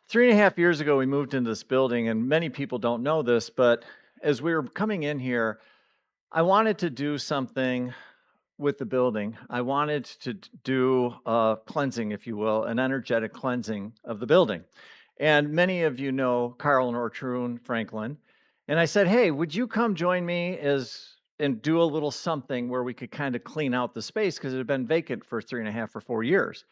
3.5 years ago, we moved into this building, and many people don't know this, but as we were coming in here, I wanted to do something with the building. I wanted to do a cleansing, if you will, an energetic cleansing of the building. And many of you know Carl and Ortrune Franklin. And I said, hey, would you come join me and do a little something where we could kind of clean out the space because it had been vacant for 3.5 or 4 years.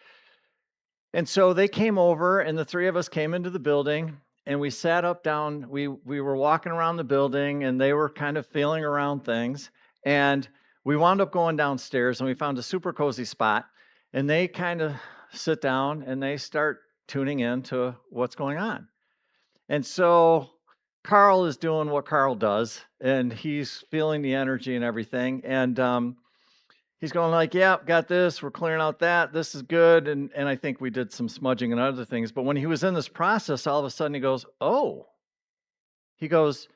And so they came over, and the three of us came into the building, and we sat up down. We were walking around the building, and they were kind of feeling around things. And we wound up going downstairs, and we found a super cozy spot. And they kind of sit down, and they start tuning in to what's going on. And so Carl is doing what Carl does, and he's feeling the energy and everything. And he's going like, yeah, got this. We're clearing out that. This is good. And I think we did some smudging and other things. But when he was in this process, all of a sudden he goes, oh, he goes,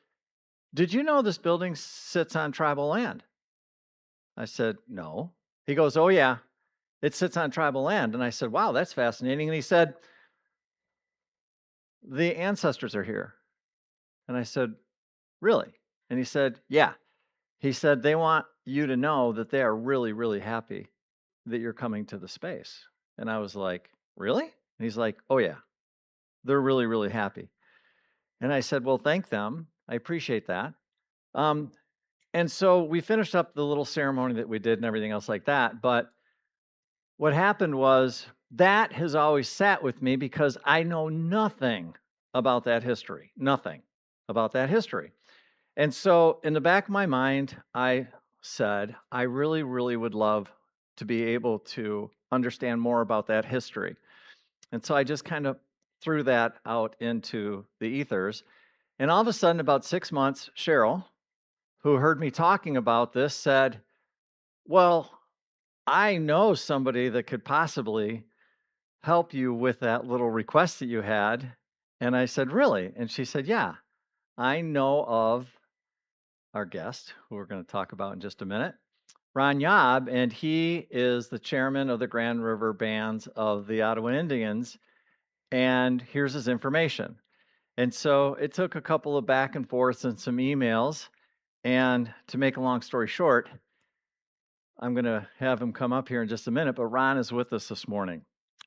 did you know this building sits on tribal land? I said, no. He goes, oh, yeah, it sits on tribal land. And I said, wow, that's fascinating. And he said, the ancestors are here. And I said, really? And he said, yeah. He said, they want you to know that they are really, really happy that you're coming to the space. And I was like, really? And he's like, oh, yeah, they're really, really happy. And I said, well, thank them. I appreciate that. Um, and so we finished up the little ceremony that we did and everything else like that. But what happened was that has always sat with me because I know nothing about that history, nothing about that history. And so in the back of my mind, I said, I really, really would love to be able to understand more about that history. And so I just kind of threw that out into the ethers. And all of a sudden, about 6 months, Cheryl, who heard me talking about this, said, well, I know somebody that could possibly help you with that little request that you had. And I said, really? And she said, yeah, I know of our guest, who we're going to talk about in just a minute, Ron Yob, and he is the chairman of the Grand River Bands of the Ottawa Indians. And here's his information. And so it took a couple of back and forths and some emails. And to make a long story short, I'm going to have him come up here in just a minute, but Ron is with us this morning.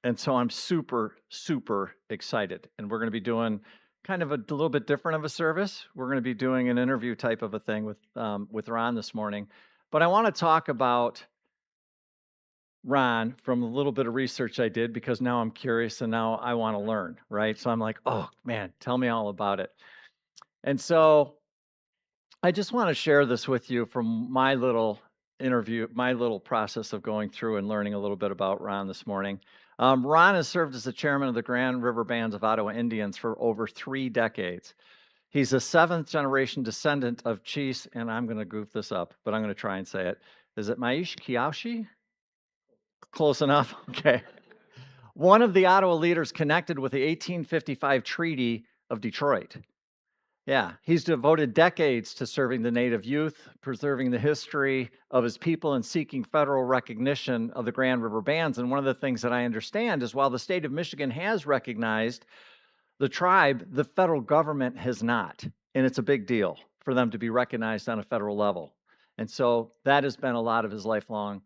And so I'm super, super excited. And we're going to be doing kind of a little bit different of a service. We're going to be doing an interview type of a thing with Ron this morning. But I want to talk about Ron from a little bit of research I did because now I'm curious and now I want to learn, right? So I'm like, oh man, tell me all about it. And so I just want to share this with you from my little interview, my little process of going through and learning a little bit about Ron this morning. Ron has served as the chairman of the Grand River Bands of Ottawa Indians for over 3 decades. He's a 7th generation descendant of chiefs, and I'm going to goof this up, but I'm going to try and say it. Is it Maish Kiaushi? Close enough? Okay. One of the Ottawa leaders connected with the 1855 Treaty of Detroit. Yeah, he's devoted decades to serving the Native youth, preserving the history of his people, and seeking federal recognition of the Grand River Bands. And one of the things that I understand is while the state of Michigan has recognized the tribe, the federal government has not. And it's a big deal for them to be recognized on a federal level. And so that has been a lot of his lifelong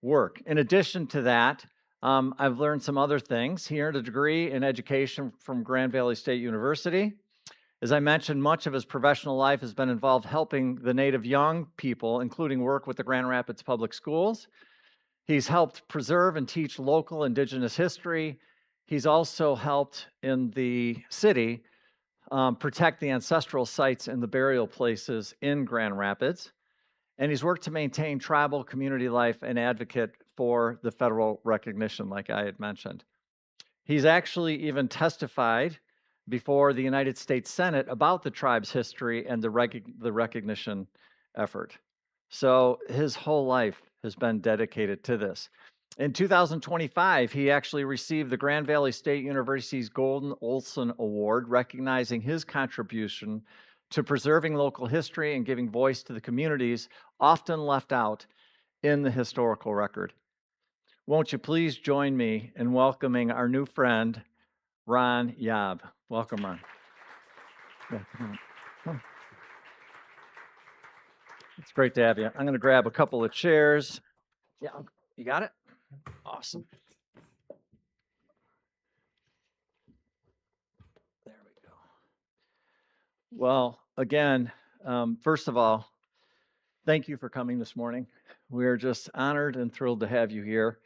work. In addition to that, I've learned some other things. He earned a degree in education from Grand Valley State University. As I mentioned, much of his professional life has been involved helping the Native young people, including work with the Grand Rapids Public Schools. He's helped preserve and teach local Indigenous history. He's also helped in the city protect the ancestral sites and the burial places in Grand Rapids. And he's worked to maintain tribal community life and advocate for the federal recognition, like I had mentioned. He's actually even testified before the United States Senate about the tribe's history and the recognition effort. So his whole life has been dedicated to this. In 2025, he actually received the Grand Valley State University's Golden Olson Award, recognizing his contribution to preserving local history and giving voice to the communities often left out in the historical record. Won't you please join me in welcoming our new friend, Ron Yob. Welcome, Ron. Yeah, come on. Come. It's great to have you. I'm going to grab a couple of chairs. Yeah, you got it? Awesome. There we go. Well, again, first of all, thank you for coming this morning. We're just honored and thrilled to have you here.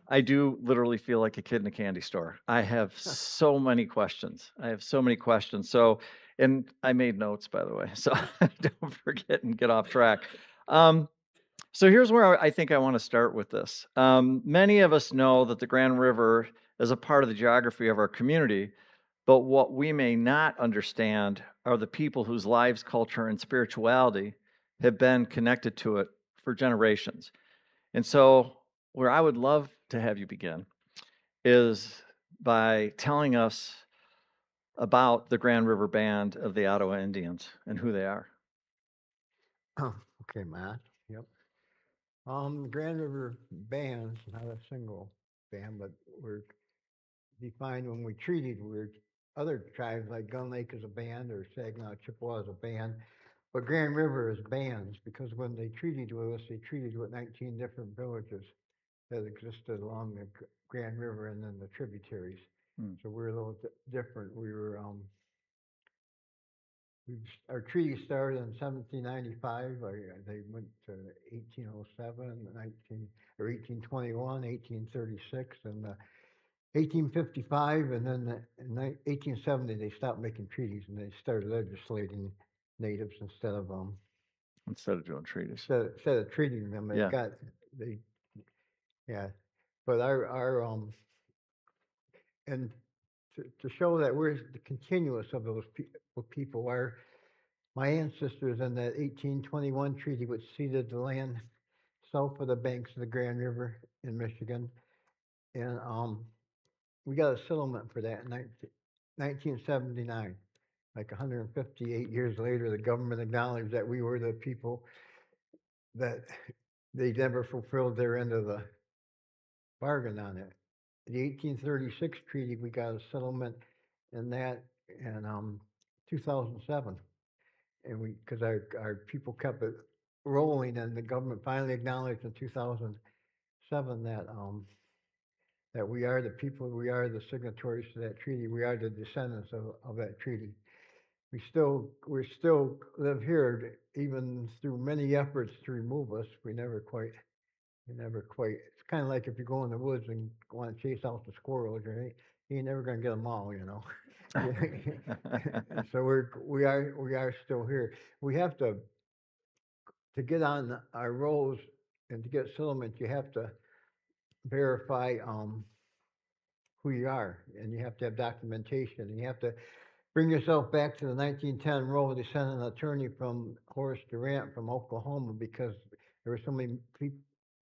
I do literally feel like a kid in a candy store. I have so many questions. I have so many questions. So, and I made notes, by the way, so don't forget and get off track. Um, so here's where I think I want to start with this. Many of us know that the Grand River is a part of the geography of our community, but what we may not understand are the people whose lives, culture, and spirituality have been connected to it for generations. And so, where I would love to have you begin is by telling us about the Grand River Band of the Ottawa Indians and who they are. Okay, Matt. Yep. Grand River band's not a single band, but we're defined when we treated. We're other tribes like Gun Lake is a band or Saginaw Chippewa is a band, but Grand River is bands because when they treated with us, they treated with 19 different villages that existed along the Grand River and then the tributaries. Hmm. So we're a little different. Our treaty started in 1795. They went to 1807, 19 or 1821, 1836, and 1855, and then in 1870 they stopped making treaties and they started legislating natives Instead of doing treaties. instead of treating them. Yeah. They yeah, but our and to show that we're the continuous of those people. My ancestors in that 1821 treaty, which ceded the land south of the banks of the Grand River in Michigan, and we got a settlement for that in 1979. Like 158 years later, the government acknowledged that we were the people that they never fulfilled their end of the bargain on it. The 1836 treaty, we got a settlement in that in 2007. And we because our people kept it rolling, and the government finally acknowledged in 2007 that we are the people, we are the signatories to that treaty, we are the descendants of that treaty. We still live here, even through many efforts to remove us. We never quite. It's kind of like if you go in the woods and want to chase out the squirrels, you ain't never gonna get them all, you know. So we are still here. We have to get on our rolls and to get settlement, you have to verify who you are, and you have to have documentation, and you have to bring yourself back to the 1910 roll. They sent an attorney from Horace Durant from Oklahoma because there were so many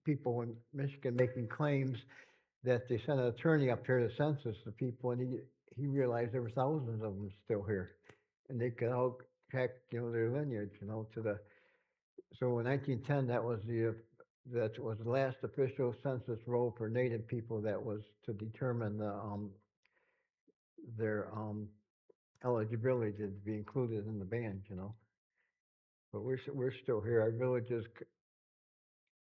people in Michigan making claims that they sent an attorney up here to census the people, and he realized there were thousands of them still here, and they could all track their lineage to the so in 1910, that was the last official census roll for Native people that was to determine their eligibility to be included in the band. But we're still here. Our villages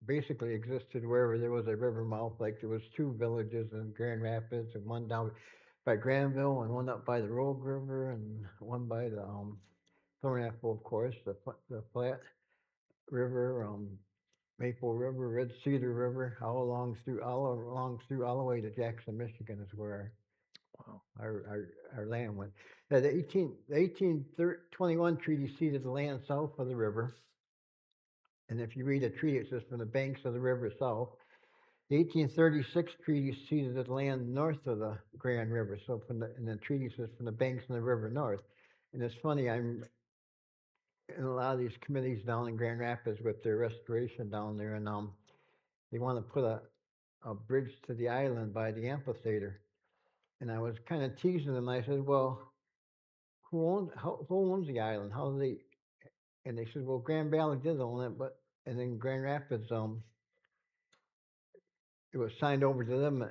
basically existed wherever there was a river mouth. Like there was two villages in Grand Rapids, and one down by Granville, and one up by the Rogue River, and one by the Thornapple, of course, the Flat River. Maple River, Red Cedar River, all the way to Jackson, Michigan is where Wow. our land went. Now, the 1821 treaty ceded the land south of the river, and if you read a treaty, it says from the banks of the river south. The 1836 treaty ceded the land north of the Grand River, and the treaty says from the banks of the river north. And it's funny, I'm in a lot of these committees down in Grand Rapids with their restoration down there, and they want to put a bridge to the island by the amphitheater. And I was kind of teasing them. I said, "Well, who owns the island? How do they?" And they said, "Well, Grand Valley did own it, but and then Grand Rapids, it was signed over to them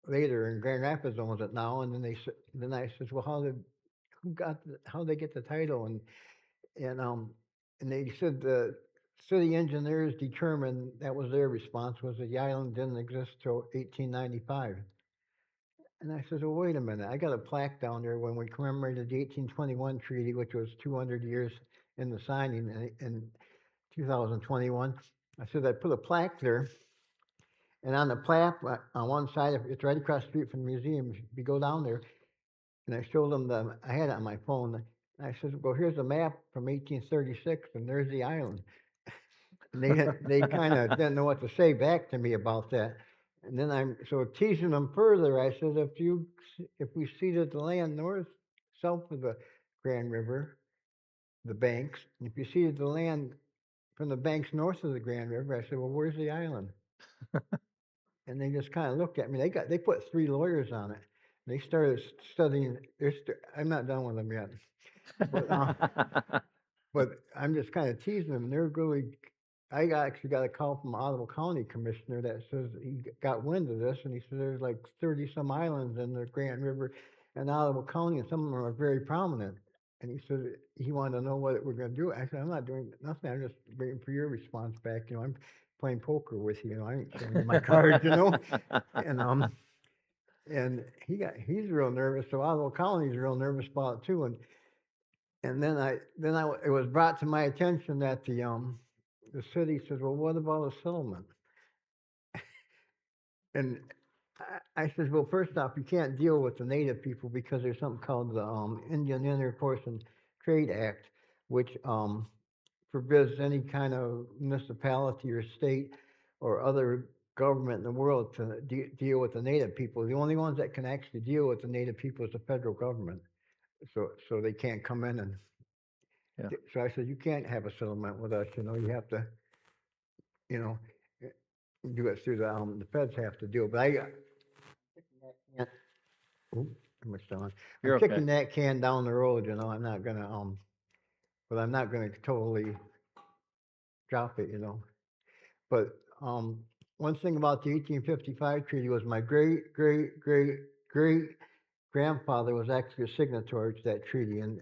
later, and Grand Rapids owns it now. And then then I says, well, how they get the title? And and they said the city engineers determined that was their response, was that the island didn't exist till 1895. And I says, well, wait a minute. I got a plaque down there when we commemorated the 1821 treaty, which was 200 years in the signing in 2021. I said, I put a plaque there, and on the plaque, on one side, it's right across the street from the museum. If you go down there, and I showed them I had it on my phone. And I said, well, here's a map from 1836, and there's the island. And they kind of didn't know what to say back to me about that. And then I'm so teasing them further. I said, if we ceded the land south of the Grand River, the banks, and if you ceded the land from the banks north of the Grand River, I said, well, where's the island? And they just kind of looked at me. They put 3 lawyers on it. They started studying. I'm not done with them yet, but but I'm just kind of teasing them. They're really. Actually got a call from Ottawa County Commissioner that says he got wind of this, and he said there's like 30 some islands in the Grand River and Ottawa County, and some of them are very prominent. And he said he wanted to know what we're going to do. I said, I'm not doing nothing. I'm just waiting for your response back. I'm playing poker with you. I ain't showing you my cards. And and he's real nervous. So Ottawa County's real nervous about it too. And then it was brought to my attention that the city says, well, what about a settlement? And I says, well, first off, you can't deal with the native people because there's something called the Indian Intercourse and Trade Act, which forbids any kind of municipality or state or other government in the world to deal with the native people. The only ones that can actually deal with the native people is the federal government. So they can't come in and. Yeah. So I said, you can't have a settlement with us. You have to, you know, eh, do it through the feds have to do it. But can't- oop, too much done. I'm You're okay. kicking that can down the road. I'm not gonna but I'm not gonna totally drop it. But one thing about the 1855 treaty was my great great great great grandfather was actually a signatory to that treaty, and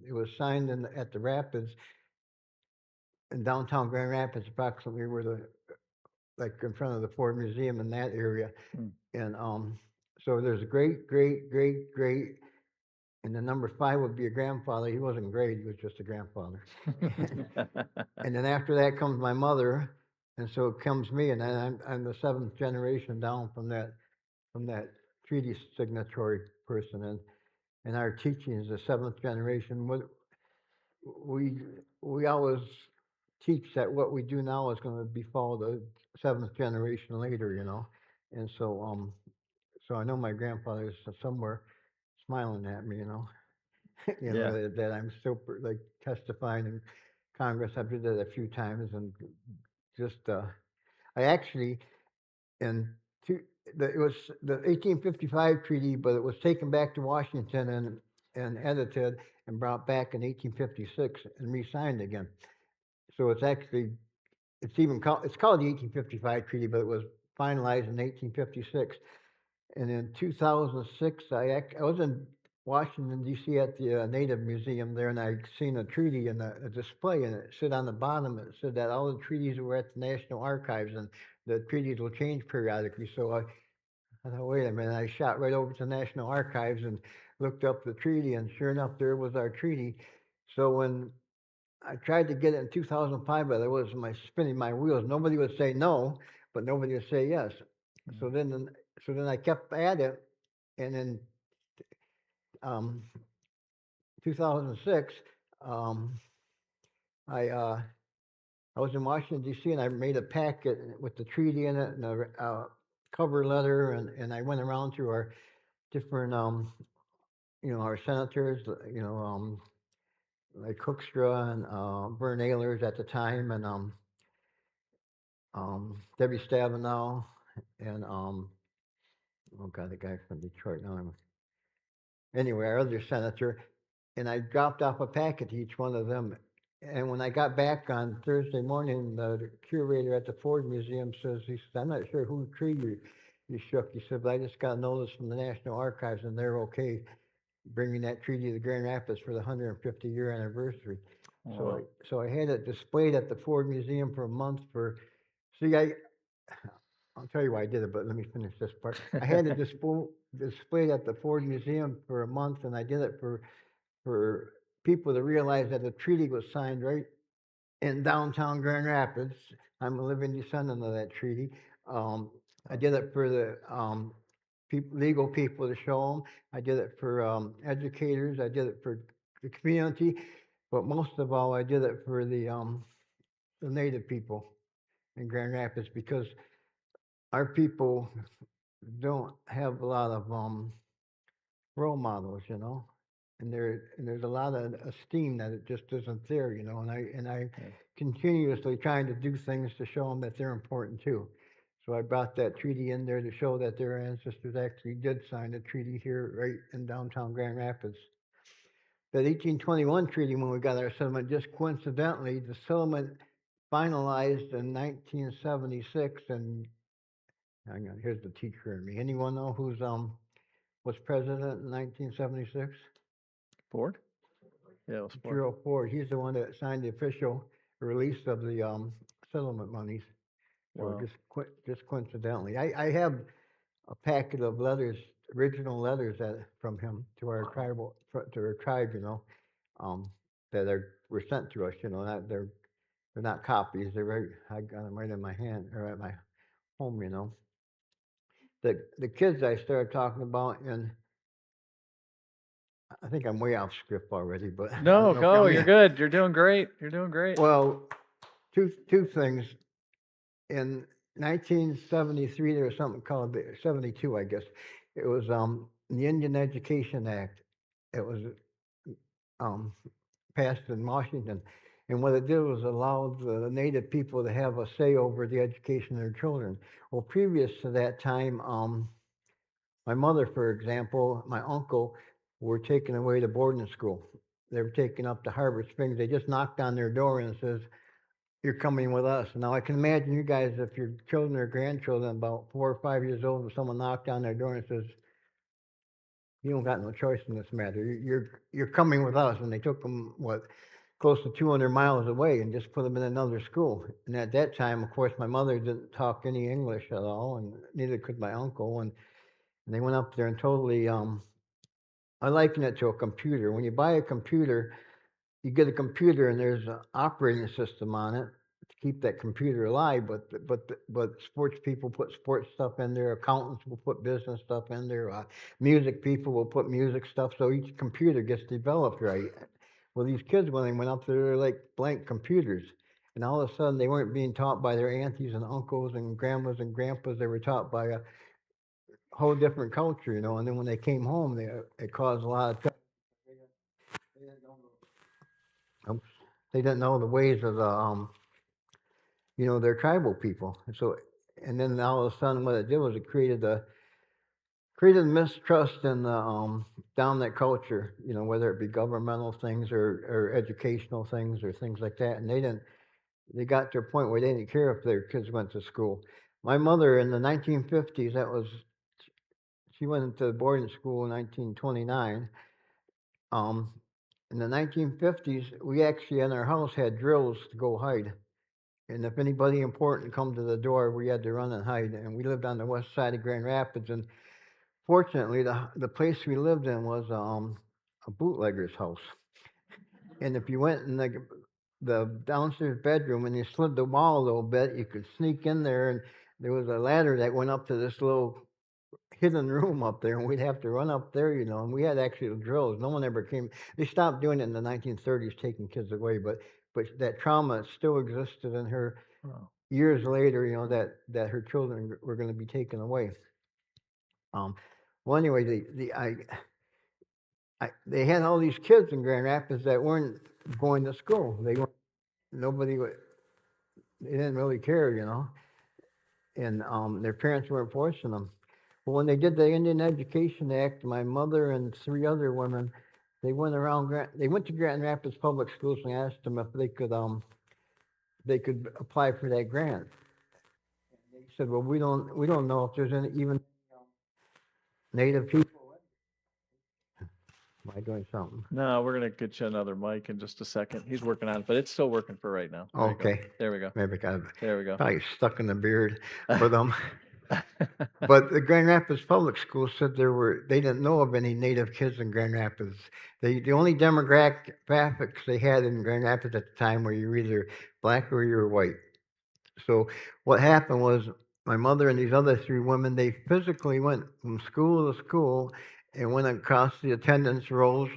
it was signed at the Rapids in downtown Grand Rapids, approximately where like in front of the Ford Museum in that area. Mm. And so there's a great, great, great, great, and the number 5 would be a grandfather. He wasn't great; he was just a grandfather. And then after that comes my mother, and so it comes me, and then I'm the 7th generation down from that treaty signatory person, and our teaching is the 7th generation. We we always teach that what we do now is going to be followed the 7th generation later. And so I know my grandfather is somewhere smiling at me. Yeah. That I'm still like testifying in Congress. I've did that a few times, and just I actually in two, it was the 1855 treaty, but it was taken back to Washington and edited and brought back in 1856 and re-signed again. So it's called the 1855 treaty, but it was finalized in 1856. And in 2006, I was in Washington D.C. at the Native Museum there, and I seen a treaty in a display, and it said on the bottom, it said that all the treaties were at the National Archives, and the treaties will change periodically. So I thought, wait a minute, I shot right over to the National Archives and looked up the treaty, and sure enough, there was our treaty. So when I tried to get it in 2005, but I was spinning my wheels. Nobody would say no, but nobody would say yes. Mm. So then, so then I kept at it, and in um, 2006, um, I uh, I was in Washington D.C. and I made a packet with the treaty in it and a cover letter, and I went around to our different our senators, like Cookstra and Vern Ehlers at the time, and Debbie Stabenow, and oh god, the guy from Detroit. Now anyway, our other senator, and I dropped off a packet to each one of them. And when I got back on Thursday morning, the curator at the Ford Museum he says, I'm not sure who treated you. he shook. He said, "But I just got notice from the National Archives, and they're okay bringing that treaty to Grand Rapids for the 150-year anniversary." So I Wow. so I had it displayed at the Ford Museum for a month for. See, I'll tell you why I did it, but let me finish this part. I had it displayed at the Ford Museum for a month, and I did it for people to realize that the treaty was signed right in downtown Grand Rapids. I'm a living descendant of that treaty. Um, I did it for the legal people to show them. I did it for educators. I did it for the community, but most of all, I did it for the Native people in Grand Rapids because our people don't have a lot of role models, you know, and there's a lot of esteem that it just isn't there, you know, and I Yeah. continuously trying to do things to show them that they're important too. So I brought that treaty in there to show that their ancestors actually did sign a treaty here right in downtown Grand Rapids. That 1821 treaty, when we got our settlement, just coincidentally, the settlement finalized in 1976. And hang on, here's the teacher in me. Anyone know who's was president in 1976? Ford? Yeah, it was Ford. Gerald Ford. He's the one that signed the official release of the settlement monies. So Wow. just coincidentally, I have a packet of letters, original letters from him to our to our tribe, you know, um, that were sent to us. You know, not they're not copies. They're right. I got them right in my hand or at my home. You know, the kids I started talking about, and I think I'm way off script already, but I don't No, know if you go. want me. You're good. You're doing great. You're doing great. Well, two things. In 1973, there was something called the 72, I guess. It was the Indian Education Act. It was um, passed in Washington, and what it did was allow the Native people to have a say over the education of their children. Well, previous to that time, my mother, for example, my uncle, were taken away to boarding school. They were taken up to Harbor Springs. They just knocked on their door and says, "You're coming with us." Now I can imagine you guys, if your children or grandchildren about 4 or 5 years old, and someone knocked on their door and says, "You don't got no choice in this matter. You're coming with us." And they took them close to 200 miles away and just put them in another school. And at that time, of course, my mother didn't talk any English at all, and neither could my uncle. And they went up there and totally. I liken it to a computer. When you buy a computer, you get a computer and there's an operating system on it to keep that computer alive. But sports people put sports stuff in there. Accountants will put business stuff in there. Music people will put music stuff. So each computer gets developed right. Well, these kids, when they went up there, they're like blank computers. And all of a sudden, they weren't being taught by their aunties and uncles and grandmas and grandpas. They were taught by a whole different culture, you know. And then when they came home, it caused a lot of trouble. They didn't know oops, they didn't know the ways of the their tribal people. And so, and then all of a sudden, what it did was it created mistrust in the dominant culture. You know, whether it be governmental things or educational things or things like that. And they got to a point where they didn't care if their kids went to school. My mother in the 1950s, she went into boarding school in 1929. Um, in the 1950s, we actually in our house had drills to go hide. And if anybody important come to the door, we had to run and hide. And we lived on the west side of Grand Rapids. And fortunately, the place we lived in was a bootlegger's house. And if you went in the downstairs bedroom and you slid the wall a little bit, you could sneak in there. And there was a ladder that went up to this little hidden room up there, and we'd have to run up there, you know. And we had actual drills. No one ever came. They stopped doing it in the 1930s, taking kids away, but that trauma still existed in her Wow. years later, you know, that her children were going to be taken away. Um, well, anyway, they had all these kids in Grand Rapids that weren't going to school. They weren't. Nobody. They didn't really care, you know, and their parents weren't forcing them. But when they did the Indian Education Act, my mother and three other women, they went around. They went to Grand Rapids public schools and asked them if they could apply for that grant. said, well, we don't know if there's any even native people. Am I doing something? No, we're gonna get you another mic in just a second. He's working on it, but it's still working for right now. There you go. Okay, There we go. maybe got There we go. probably stuck in the beard, but but the Grand Rapids Public Schools said they didn't know of any native kids in Grand Rapids. The only demographics they had in Grand Rapids at the time were you were either black or you were white. So what happened was my mother and these other three women, they physically went from school to school and went across the attendance rolls.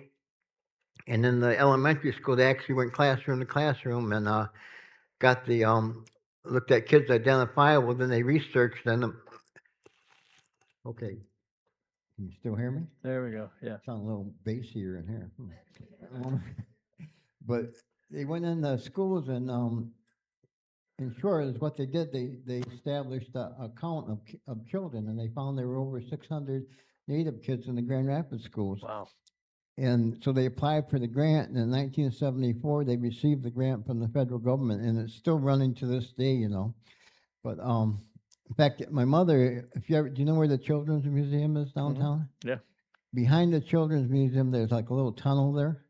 And in the elementary school, they actually went classroom to classroom and got the looked at kids identifiable. Then they researched them. Okay, can you still hear me? There we go. Yeah. Sound a little bassier in here. But they went in the schools and in short, is what they did. They established a count of children, and they found there were over 600 Native kids in the Grand Rapids schools. Wow. And so they applied for the grant, and in 1974 they received the grant from the federal government, and it's still running to this day, you know. But in fact, my mother, if you ever, do you know where the Children's Museum is downtown? Yeah. Behind the Children's Museum, there's like a little tunnel there,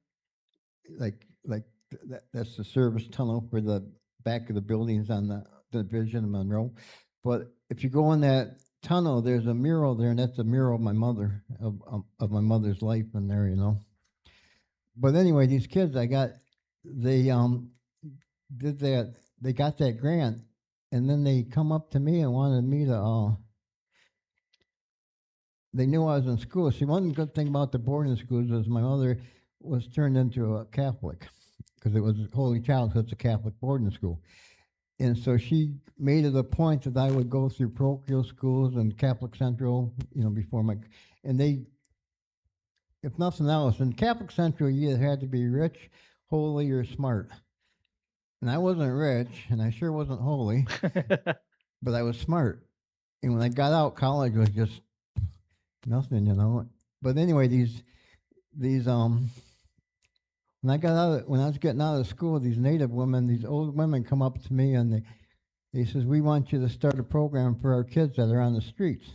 that's the service tunnel for the back of the buildings on the Division of Monroe. But if you go in that tunnel, there's a mural there, and that's a mural of my mother, of my mother's life in there, you know. But anyway, these kids, they did that, they got that grant, and then they come up to me and wanted me to, they knew I was in school. See, one good thing about the boarding schools is my mother was turned into a Catholic because it was Holy Child, so it's a Catholic boarding school. And so she made it a point that I would go through parochial schools and Catholic Central, you know, before and they, if nothing else, in Catholic Central, you either had to be rich, holy, or smart. And I wasn't rich, and I sure wasn't holy, but I was smart. And when I got out, college was just nothing, you know. But anyway, these when I was getting out of school, these Native women, these old women come up to me and they says, we want you to start a program for our kids that are on the streets.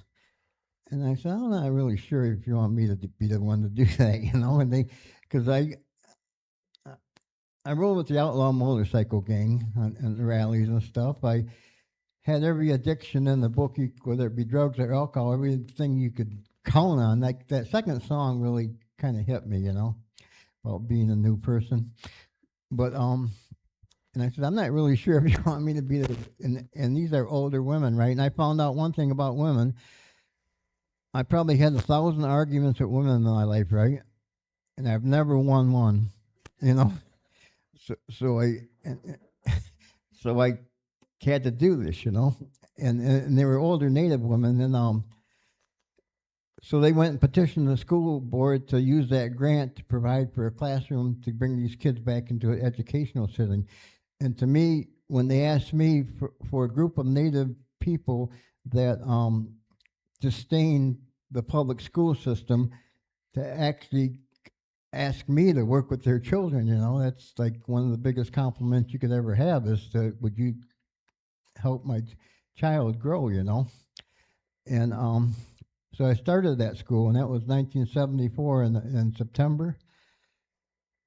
And I said, I'm not really sure if you want me to be the one to do that, you know. And because I rolled with the outlaw motorcycle gang and the rallies and stuff. I had every addiction in the book, whether it be drugs or alcohol, everything you could count on. Like that second song really kind of hit me, you know, about being a new person. But and I said, I'm not really sure if you want me to be and these are older women, right? And I found out one thing about women. I probably had 1,000 arguments with women in my life, right? And I've never won one, you know. So I had to do this, you know. And they were older Native women, and so they went and petitioned the school board to use that grant to provide for a classroom to bring these kids back into an educational setting. And to me, when they asked me for a group of Native people that disdain the public school system to actually ask me to work with their children, you know, that's like one of the biggest compliments you could ever have is would you help my child grow, you know? And so I started that school, and that was 1974 in September.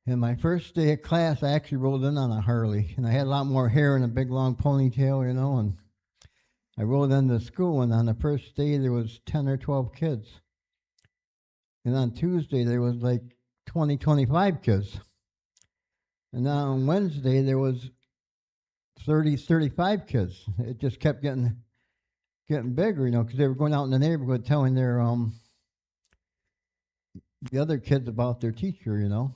And my first day of class, I actually rolled in on a Harley, and I had a lot more hair and a big long ponytail, you know, and I rolled into school, and on the first day, there was 10 or 12 kids. And on Tuesday, there was like 20, 25 kids. And then on Wednesday, there was 30, 35 kids. It just kept getting bigger, you know, because they were going out in the neighborhood telling their the other kids about their teacher, you know.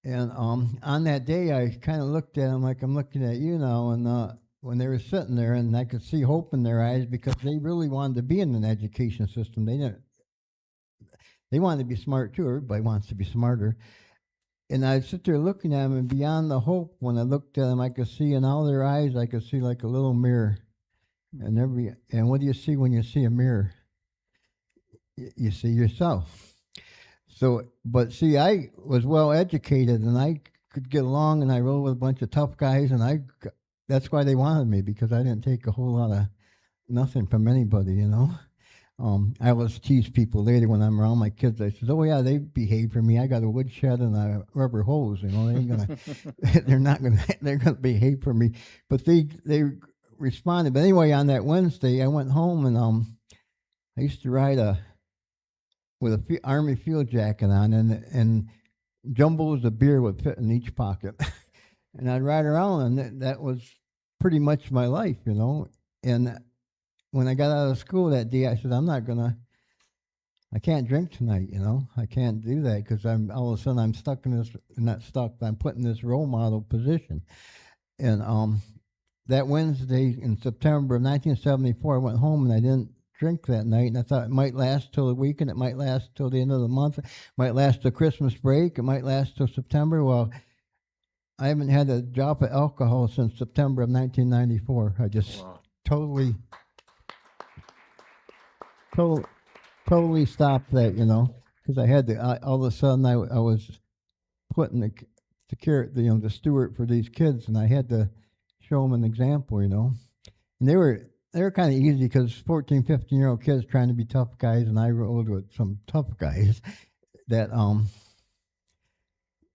And on that day, I kind of looked at them like I'm looking at you now, and when they were sitting there, and I could see hope in their eyes because they really wanted to be in an education system. They wanted to be smart too. Everybody wants to be smarter. And I'd sit there looking at them, and beyond the hope, when I looked at them, I could see in all their eyes, I could see like a little mirror. And what do you see when you see a mirror? You see yourself. So, but see, I was well educated, and I could get along, and I rolled with a bunch of tough guys, and that's why they wanted me, because I didn't take a whole lot of nothing from anybody, you know. I always tease people later when I'm around my kids. I says, "Oh yeah, they behave for me. I got a woodshed and a rubber hose. You know, they ain't gonna, they're not gonna, they're gonna behave for me." But they responded. But anyway, on that Wednesday, I went home and I used to ride a with a army field jacket on, and jumbles of beer would fit in each pocket, and I'd ride around, and that was pretty much my life, you know. And when I got out of school that day, I said, I can't drink tonight, you know. I can't do that because I'm all of a sudden I'm stuck in this, not stuck, but I'm put in this role model position. And that Wednesday in September of 1974, I went home and I didn't drink that night. And I thought it might last till the weekend, it might last till the end of the month, it might last till Christmas break, it might last till September. Well, I haven't had a drop of alcohol since September of 1994. I just Wow. totally, totally totally stopped that, you know, because I had to. All of a sudden, I was putting the care, the, you know, the steward for these kids, and I had to show them an example, you know. And they were kind of easy because 14, 15-year-old kids trying to be tough guys, and I rode with some tough guys that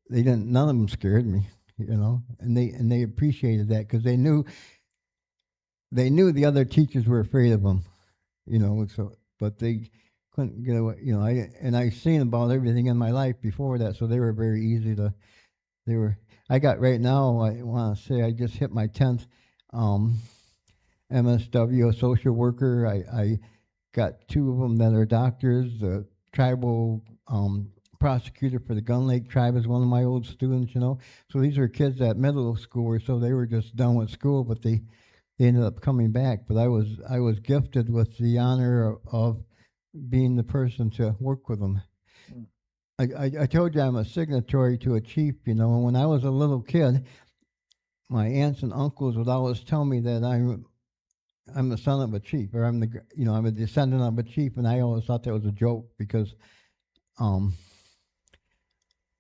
they didn't. None of them scared me, you know, and they appreciated that because they knew the other teachers were afraid of them, you know. So, but they couldn't get away, you know. I seen about everything in my life before that, so they were very easy to. They were. I got right now. I want to say I just hit my 10th um, MSW, a social worker. I got two of them that are doctors. The tribal prosecutor for the Gun Lake tribe is one of my old students. You know, so these are kids at middle school, so they were just done with school, but they ended up coming back. But I was gifted with the honor of being the person to work with them. Mm. I told you I'm a signatory to a chief, you know, and when I was a little kid, my aunts and uncles would always tell me that I'm the son of a chief, or you know, I'm a descendant of a chief, and I always thought that was a joke because um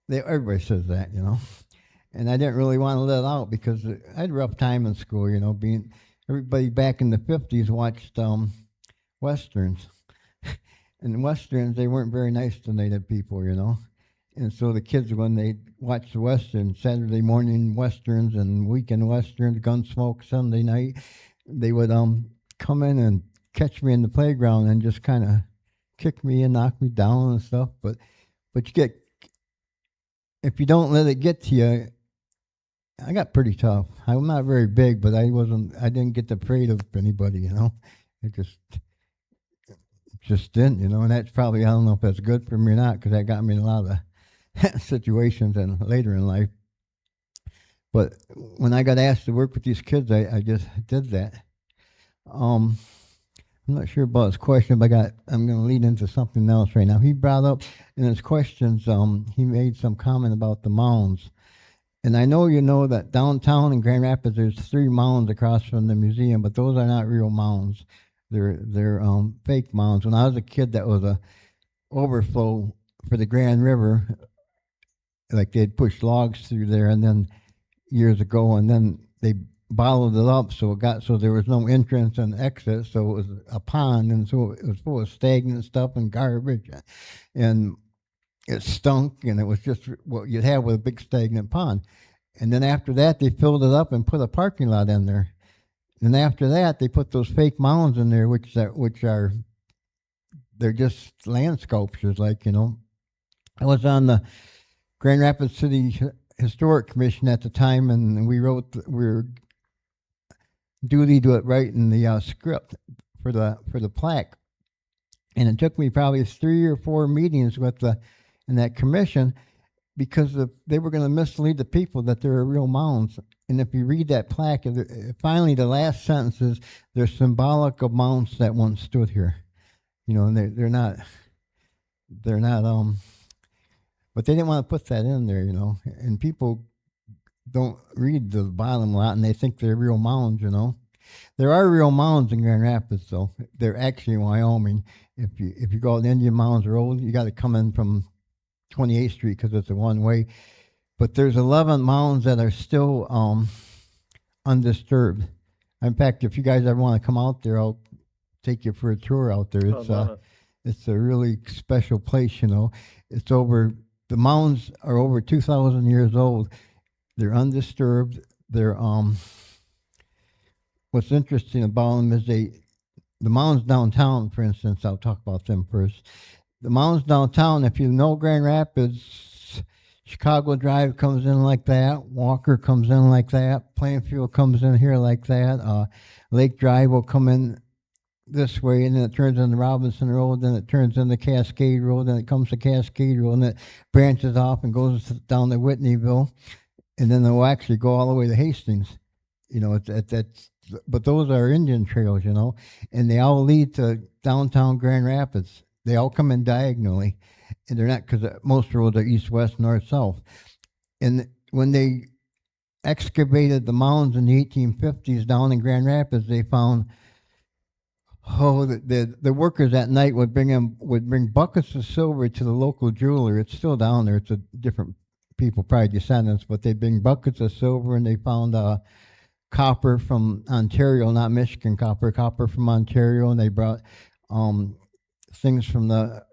everybody says that, you know, and I didn't really want to let it out because I had a rough time in school, you know, being everybody back in the '50s watched westerns, and westerns they weren't very nice to Native people, you know. And so the kids, when they watch the Western, Saturday morning Westerns and weekend Westerns, Gunsmoke Sunday night, they would come in and catch me in the playground and just kind of kick me and knock me down and stuff. But you get, if you don't let it get to you, I got pretty tough. I'm not very big, but I didn't get afraid of anybody, you know. It just didn't, you know. And that's probably, I don't know if that's good for me or not, because that got me in a lot of situations and later in life. But when I got asked to work with these kids, I just did that. Um, I'm not sure about his question, but I'm going to lead into something else right now. He brought up in his questions, he made some comment about the mounds. And I know you know that downtown in Grand Rapids, there's 3 mounds across from the museum, but those are not real mounds. They're fake mounds. When I was a kid, that was a overflow for the Grand River. Like they'd push logs through there, and then years ago, and then they bottled it up, so there was no entrance and exit, so it was a pond, and so it was full of stagnant stuff and garbage, and it stunk, and it was just what you'd have with a big stagnant pond. And then after that, they filled it up and put a parking lot in there. And after that, they put those fake mounds in there, which are they're just land sculptures, like, you know. I was on the Grand Rapids City Historic Commission at the time, and we were duty to it right in the script for the plaque. And it took me probably 3 or 4 meetings in that commission because they were going to mislead the people that there are real mounds. And if you read that plaque, finally the last sentence is they're symbolic of mounds that once stood here. You know, and they're not but they didn't want to put that in there, you know. And people don't read the bottom lot and they think they're real mounds, you know. There are real mounds in Grand Rapids, though. They're actually in Wyoming. If you go to Indian Mounds Road, you got to come in from 28th Street because it's a one way. But there's 11 mounds that are still undisturbed. In fact, if you guys ever want to come out there, take you for a tour out there. I love it. It's a really special place, you know. It's over the mountains are over 2,000 years old. They're undisturbed. They're what's interesting about them is the mountains downtown, for instance. I'll talk about them first. The mountains downtown. If you know Grand Rapids, Chicago Drive comes in like that. Walker comes in like that. Plainfield comes in here like that. Lake Drive will come in this way, and then it turns into Robinson Road, then it turns into Cascade Road, then it comes to Cascade Road, and it branches off and goes down to Whitneyville, and then it will actually go all the way to Hastings. You know, that's but those are Indian trails, you know, and they all lead to downtown Grand Rapids. They all come in diagonally, and they're not because most roads are east, west, north, south. And when they excavated the mounds in the 1850s down in Grand Rapids, they found the workers at night would bring buckets of silver to the local jeweler. It's still down there. It's a different people, probably descendants, but they bring buckets of silver, and they found copper from Ontario, not Michigan copper from Ontario, and they brought um, things from the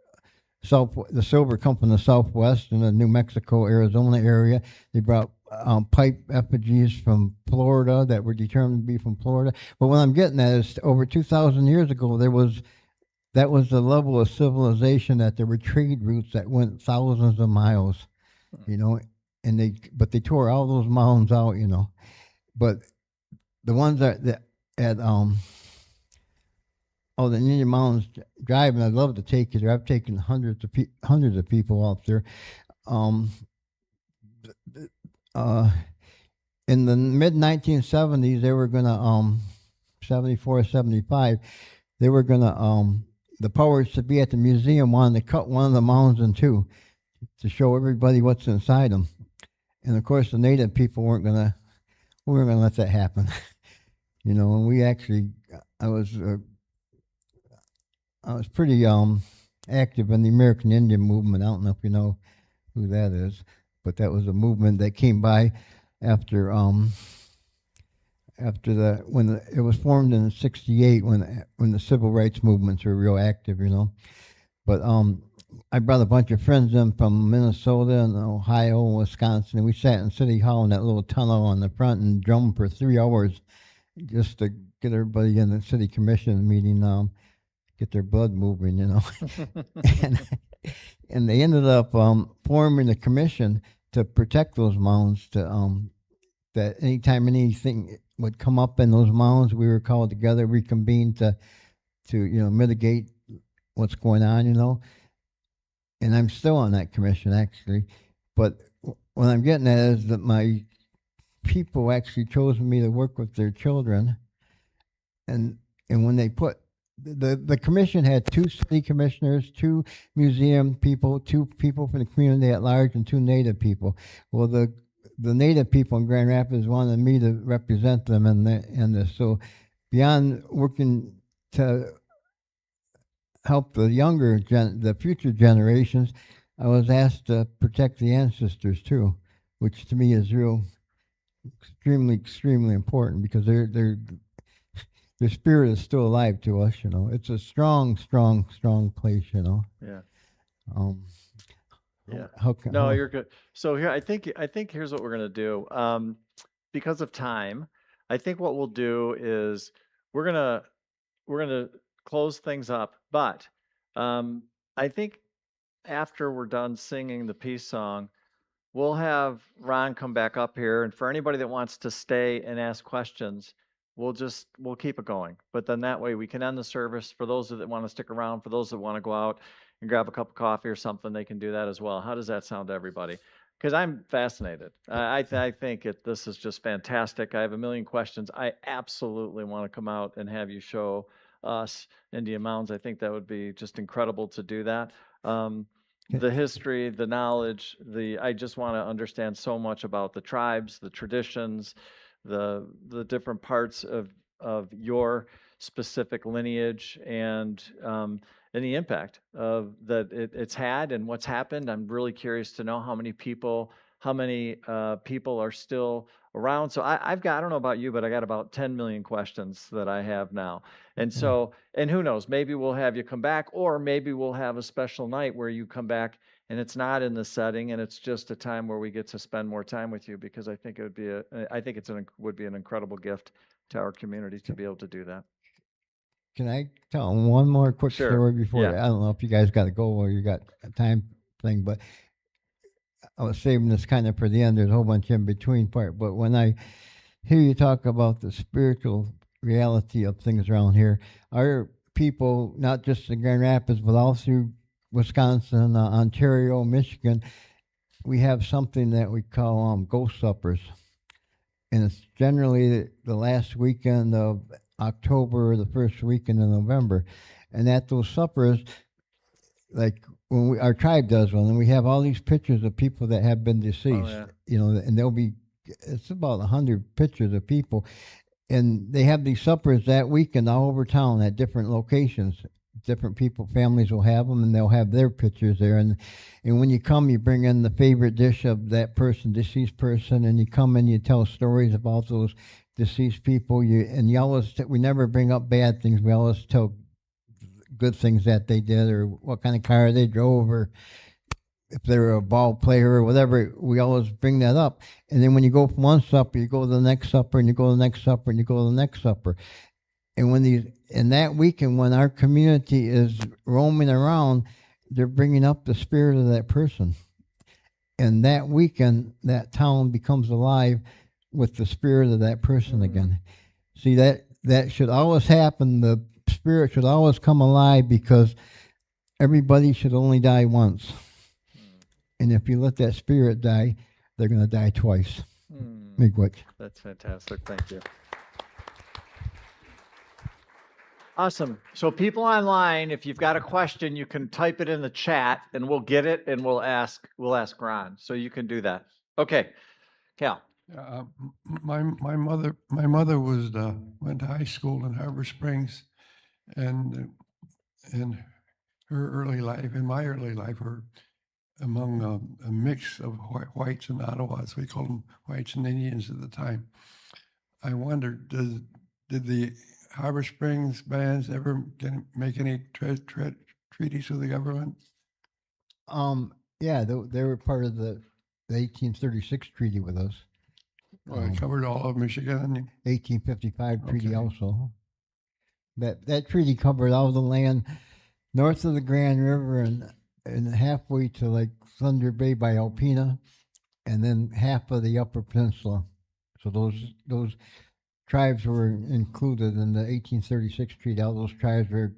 silver come from the Southwest and the New Mexico, Arizona area. They brought pipe effigies from Florida that were determined to be from Florida. But what I'm getting at is over 2,000 years ago, that was the level of civilization that there were trade routes that went thousands of miles, you know, and but they tore all those mountains out, you know. But the ones that at the Indian Mountains Drive, and I'd love to take you there. I've taken hundreds of people out there. Um, uh, in the mid 1970s, they were gonna 74, 75. They were gonna the powers to be at the museum wanted to cut one of the mounds in two to show everybody what's inside them. And of course, the native people we weren't gonna let that happen. You know, and we actually, I was I was pretty active in the American Indian movement. I don't know if you know who that is, but that was a movement that came by after after it was formed in '68 when the civil rights movements were real active, you know. But I brought a bunch of friends in from Minnesota and Ohio and Wisconsin, and we sat in City Hall in that little tunnel on the front and drummed for 3 hours just to get everybody in the city commission meeting, get their blood moving, you know. and and they ended up forming a commission to protect those mounds. That anytime anything would come up in those mounds, we were called together, reconvened to mitigate what's going on, you know. And I'm still on that commission actually, but what I'm getting at is that my people actually chose me to work with their children, and when they put the commission had two city commissioners, two museum people, two people from the community at large, and two native people. Well, the native people in Grand Rapids wanted me to represent them in this. So beyond working to help the future generations, I was asked to protect the ancestors too, which to me is real extremely important because their spirit is still alive to us. You know, it's a strong place. You know, Yeah. um, Yeah. how can No, how you're good. So here, I think here's what we're gonna do. Because of time, I think what we'll do is we're gonna we're gonna close things up. But um, I think after we're done singing the peace song, we'll have Ron come back up here, and for anybody that wants to stay and ask questions, we'll keep it going. But then that way we can end the service. For those that want to stick around, for those that want to go out and grab a cup of coffee or something, they can do that as well. How does that sound to everybody? Because I'm fascinated. I think this is just fantastic. I have a million questions. I absolutely want to come out and have you show us Indian Mounds. I think that would be just incredible to do that. Um, the history, the knowledge, I just want to understand so much about the tribes, the traditions, the different parts of your specific lineage and the impact of that it's had and what's happened. I'm really curious to know how many people how many people are still around. So I've got, I don't know about you, but I got about 10 million questions that I have now. And Yeah. so, and who knows, maybe we'll have you come back, or maybe we'll have a special night where you come back and it's not in the setting and it's just a time where we get to spend more time with you, because I think it would be I think would be an incredible gift to our community to be able to do that. Can I tell one more quick Sure. story before? Yeah. I don't know if you guys got to go or you got a time thing, but I was saving this kind of for the end. There's a whole bunch in between part, but when I hear you talk about the spiritual reality of things around here, our people, not just in Grand Rapids, but all through Wisconsin, Ontario, Michigan, we have something that we call ghost suppers, and it's generally the last weekend of October or the first weekend of November, and at those suppers, like when our tribe does one, and we have all these pictures of people that have been Oh deceased, yeah. and there'll be it's about 100 pictures of people, and they have these suppers that weekend all over town at different locations. Different people, families will have them, and they'll have their pictures there. And when you come, you bring in the favorite dish of that person, deceased person, and you come and you tell stories about those deceased people. You always we never bring up bad things. We always tell good things that they did, or what kind of car they drove, or if they're a ball player or whatever. We always bring that up. And then when you go from one supper, you go to the next supper, and you go to the next supper, and you go to the next supper. And when these in that weekend, when our community is roaming around, they're bringing up the spirit of that person. And that weekend, that town becomes alive with the spirit of that person Mm, again. See, that should always happen. The spirit should always come alive, because everybody should only die once. mm, And if you let that spirit die, they're going to die twice. mm. Big witch. That's fantastic. Thank you. Awesome. So people online, if you've got a question, you can type it in the chat and we'll get it and we'll ask Ron. So you can do that. Okay, Cal. My mother was went to high school in Harbor Springs, and in her early life, in my early life, were among a mix of whites and Ottawas. We called them whites and Indians at the time. I wondered, did the Harbor Springs bands ever make any treaties with the government? Yeah, they were part of the 1836 treaty with us. Well, it covered all of Michigan. 1855 treaty Okay. also. That treaty covered all the land north of the Grand River, and halfway to like Thunder Bay by Alpena, and then half of the Upper Peninsula. So those tribes were included in the 1836 treaty. All those tribes were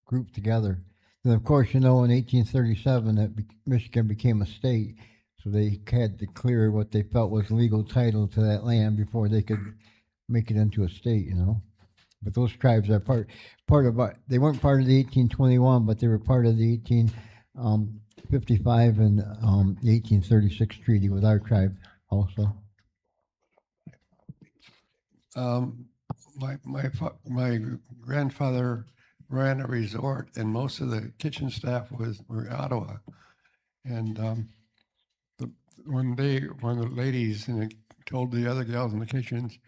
grouped together. And of course, in 1837, Michigan became a state, so they had to clear what they felt was legal title to that land before they could make it into a state. But those tribes are part of they weren't part of the 1821, but they were part of the 1855 and the 1836 treaty with our tribe also. My grandfather ran a resort, and most of the kitchen staff were Ottawa. And the one day, one of the ladies told the other gals in the kitchens,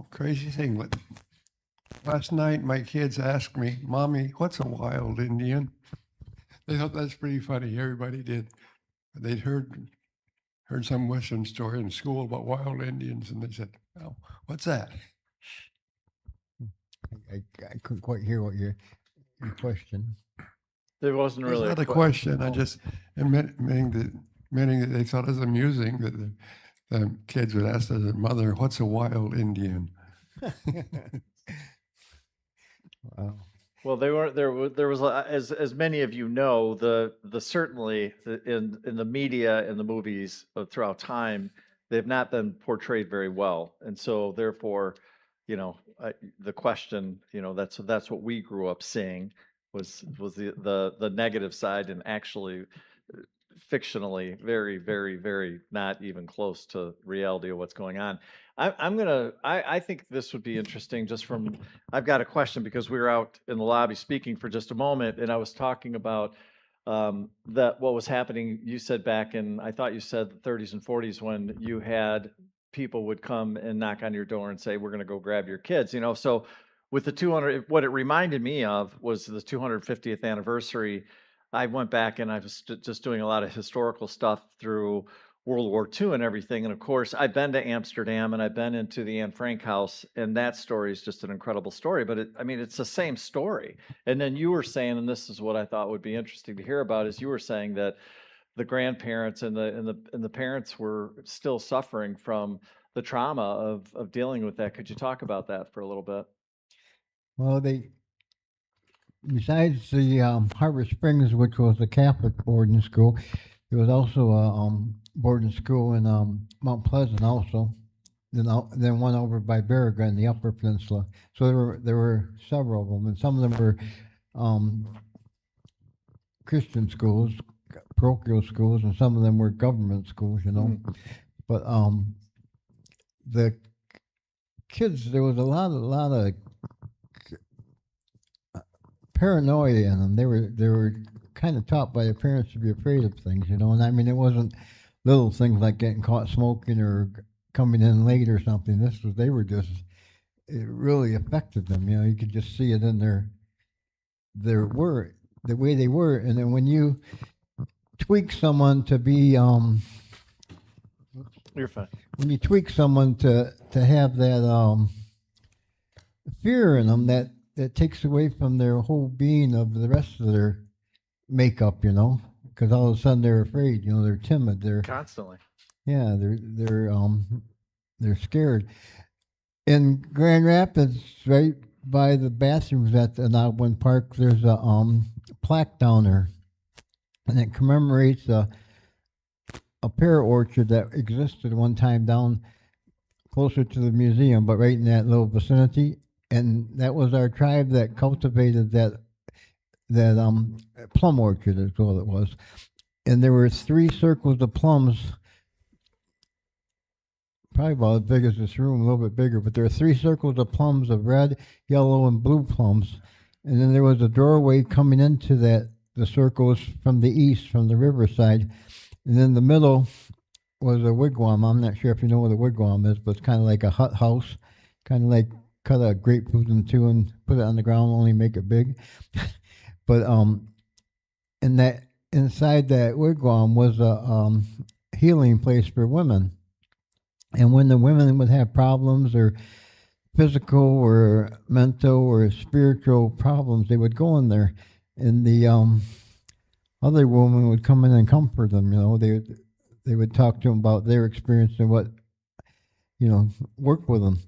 crazy thing. But last night, my kids asked me, "Mommy, what's a wild Indian?" They thought that's pretty funny. Everybody did. They'd heard some Western story in school about wild Indians, and they said, "Oh, what's that?" I couldn't quite hear what your question. There wasn't That's really not a question. I just meaning that they thought it was amusing that the kids would ask their mother, "What's a wild Indian?" Wow. Well, they were there was as many of you know, the certainly in the media and the movies throughout time, they've not been portrayed very well, and so therefore, the question, that's what we grew up seeing was the negative side, and actually fictionally very, very, very not even close to reality of what's going on. I think this would be interesting just from, I've got a question because we were out in the lobby speaking for just a moment and I was talking about that what was happening, you said back in, I thought you said the 30s and 40s, when you had people would come and knock on your door and say, we're going to go grab your kids, So with the 200, what it reminded me of was the 250th anniversary. I went back and I was just doing a lot of historical stuff through World War II and everything. And of course, I've been to Amsterdam and I've been into the Anne Frank house, and that story is just an incredible story. But I mean, it's the same story. And then you were saying, and this is what I thought would be interesting to hear about, is you were saying that the grandparents and the parents were still suffering from the trauma of dealing with that. Could you talk about that for a little bit? Well, besides the Harbor Springs, which was a Catholic boarding school, there was also a boarding school in Mount Pleasant also. Then one over by Baraga in the Upper Peninsula. So there were several of them, and some of them were Christian schools, parochial schools, and some of them were government schools. But the kids, there was a lot of paranoia in them. They were kind of taught by their parents to be afraid of things, And I mean, it wasn't little things like getting caught smoking or coming in late or something. They were just, it really affected them. You could just see it in their word, the way they were. And then when you tweak someone to be You're fine. when you tweak someone to have that fear in them, that takes away from their whole being of the rest of their makeup, because all of a sudden they're afraid, they're timid, Constantly. yeah, they're scared. In Grand Rapids, right by the bathrooms at the Nogwin Park, there's a plaque down there, and it commemorates a pear orchard that existed one time down closer to the museum, but right in that little vicinity. And that was our tribe that cultivated that plum orchard, is all it was. And there were 3 circles of plums, probably about as big as this room, a little bit bigger, but there were 3 circles of plums of red, yellow, and blue plums. And then there was a doorway coming into the circles from the east, from the riverside. And in the middle was a wigwam. I'm not sure if you know what a wigwam is, but it's kind of like a hut house, kind of like cut a grapefruit in 2 and put it on the ground, only make it big. But in that inside that wigwam was a healing place for women. And when the women would have problems, or physical or mental or spiritual problems, they would go in there, and the other woman would come in and comfort them. They would talk to them about their experience and what, work with them,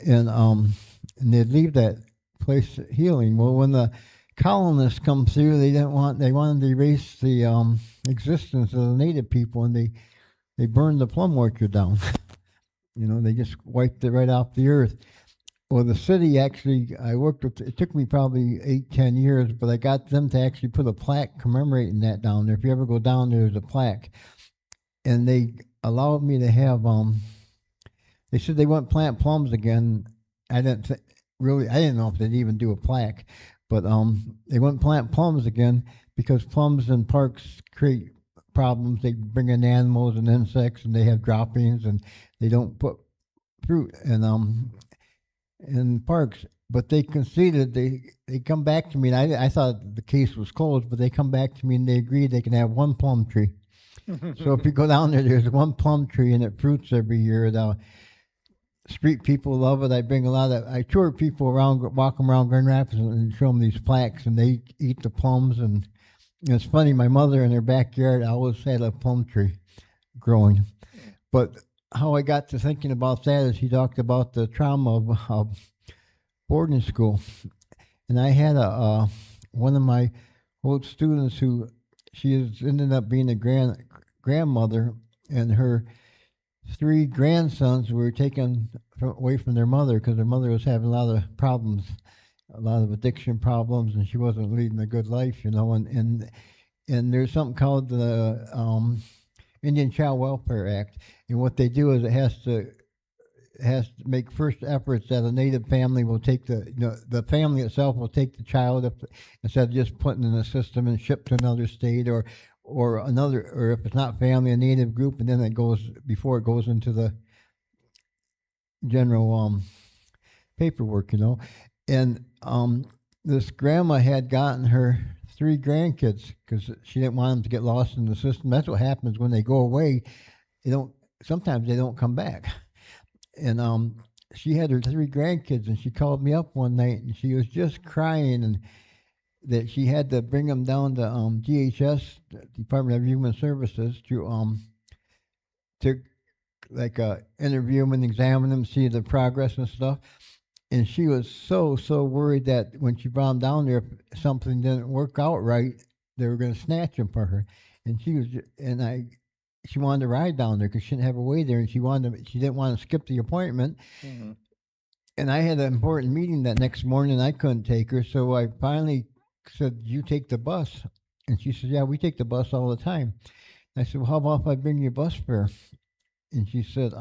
and they'd leave that place healing. Well, when the colonists come through, they wanted to erase the existence of the native people, and they burned the plum orchard down. They just wiped it right off the earth. Well, the city actually, I worked with, it took me probably 8-10 years, but I got them to actually put a plaque commemorating that down there. If you ever go down there, there's a plaque. And they allowed me to have, they said they wouldn't plant plums again. I didn't know if they'd even do a plaque, but they wouldn't plant plums again because plums in parks create problems. They bring in animals and insects, and they have droppings, and they don't put fruit in parks. But they conceded. They come back to me, and I thought the case was closed, but they come back to me and they agreed they can have 1 plum tree. So if you go down there, there's 1 plum tree, and it fruits every year. The street people love it. I tour people around, walk them around Grand Rapids and show them these plaques, and they eat the plums. And it's funny, my mother in her backyard always had a plum tree growing. But how I got to thinking about that is he talked about the trauma of boarding school. And I had one of my old students who ended up being a grandmother, and her 3 grandsons were taken away from their mother because their mother was having a lot of problems, a lot of addiction problems, and she wasn't leading a good life, and there's something called the Indian Child Welfare Act, and what they do is has to make first efforts that a native family will take the family itself will take the child up instead of just putting in the system and shipped to another state or another, or if it's not family, a native group, and then it goes before it goes into the general paperwork, and this grandma had gotten her 3 grandkids because she didn't want them to get lost in the system. That's what happens when they go away. They don't. Sometimes they don't come back. And she had her 3 grandkids, and she called me up one night, and she was just crying, and that she had to bring them down to DHS, the Department of Human Services, to like interview them and examine them, see the progress and stuff. And she was so worried that when she brought them down there, if something didn't work out right, they were going to snatch them from her. And she wanted to ride down there because she didn't have a way there, and she didn't want to skip the appointment. Mhm. And I had an important meeting that next morning, and I couldn't take her, so I finally said, "You take the bus." And she said, "Yeah, we take the bus all the time." I said, "Well, how about if I bring you bus fare?" And she said,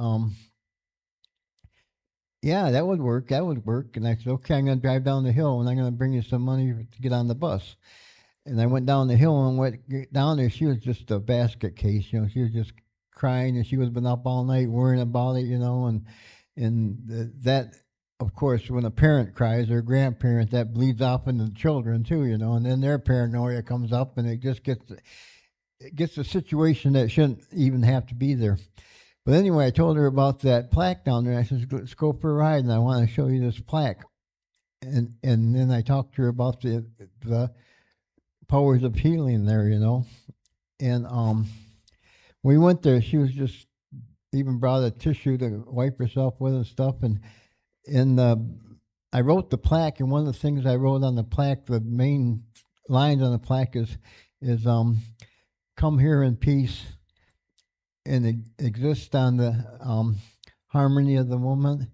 "Yeah, that would work. That would work." And I said, "Okay, I'm going to drive down the hill, and I'm going to bring you some money to get on the bus." And I went down the hill and went down there. She was just a basket case, She was just crying, and she was been up all night worrying about it, that, of course, when a parent cries or a grandparent, that bleeds off into the children too, and then their paranoia comes up, and it gets a situation that shouldn't even have to be there. But anyway, I told her about that plaque down there. I said, "Let's go for a ride, and I want to show you this plaque." And then I talked to her about the powers of healing there, And we went there. She was just even brought a tissue to wipe herself with and stuff. And I wrote the plaque, and one of the things I wrote on the plaque, the main lines on the plaque is "Come here in peace and exist on the harmony of the woman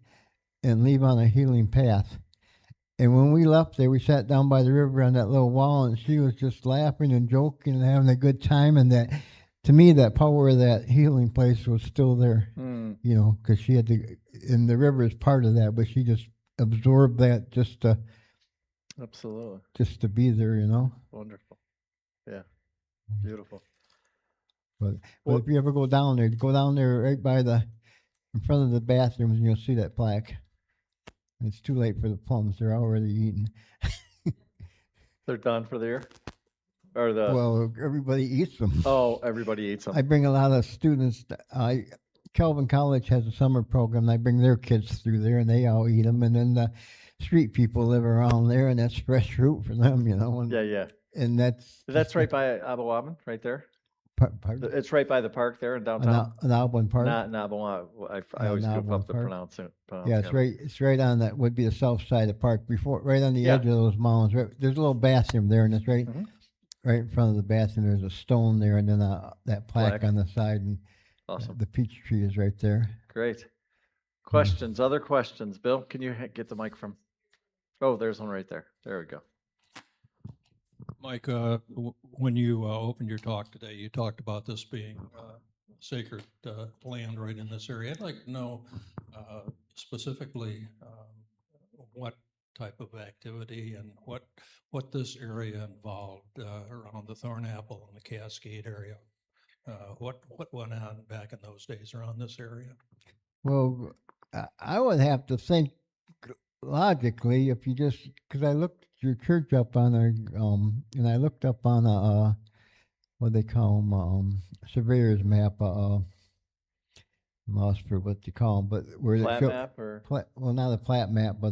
and leave on a healing path." And when we left there, we sat down by the river on that little wall, and she was just laughing and joking and having a good time. And to me, that power of that healing place was still there, Mm. because she had to, and the river is part of that, but she just absorbed that Absolutely. just to be there, Wonderful. Yeah. Beautiful. But Well, if you ever go down there right by in front of the bathrooms, and you'll see that plaque. It's too late for the plums; they're already eaten. they're done for the year? Or the, Well, everybody eats them. everybody eats them. I bring a lot of students. Calvin College has a summer program. And I bring their kids through there, and they all eat them. And then the street people live around there, and that's fresh fruit for them, And, Yeah. and that's That's right by Abewaben, right there? pardon? It's right by the park there in downtown? An Audubon Park. Not Abewaben. I Yeah, always goof Audubon up the Park. pronouncing. Yeah, it's right. It's right on that would be the south side of the park, right on the Yeah. edge of those mountains. Right, there's a little bathroom there, and it's right Mhm. right in front of the bathroom. There's a stone there, and then that plaque Plaque. on the side, and Awesome. the peach tree is right there. Great. Questions, other questions? Bill, can you get the mic from? Oh, there's one right there. There we go. Mike, when you opened your talk today, you talked about this being sacred land right in this area. I'd like to know specifically what type of activity and what this area involved around the Thornapple and the Cascade area. What went on back in those days around this area? Well, I would have to think logically if you just because I looked your church up on and I looked up on a what they call them surveyor's map. I'm lost for what they call them, but where Plat it map or? well, not a plat map, but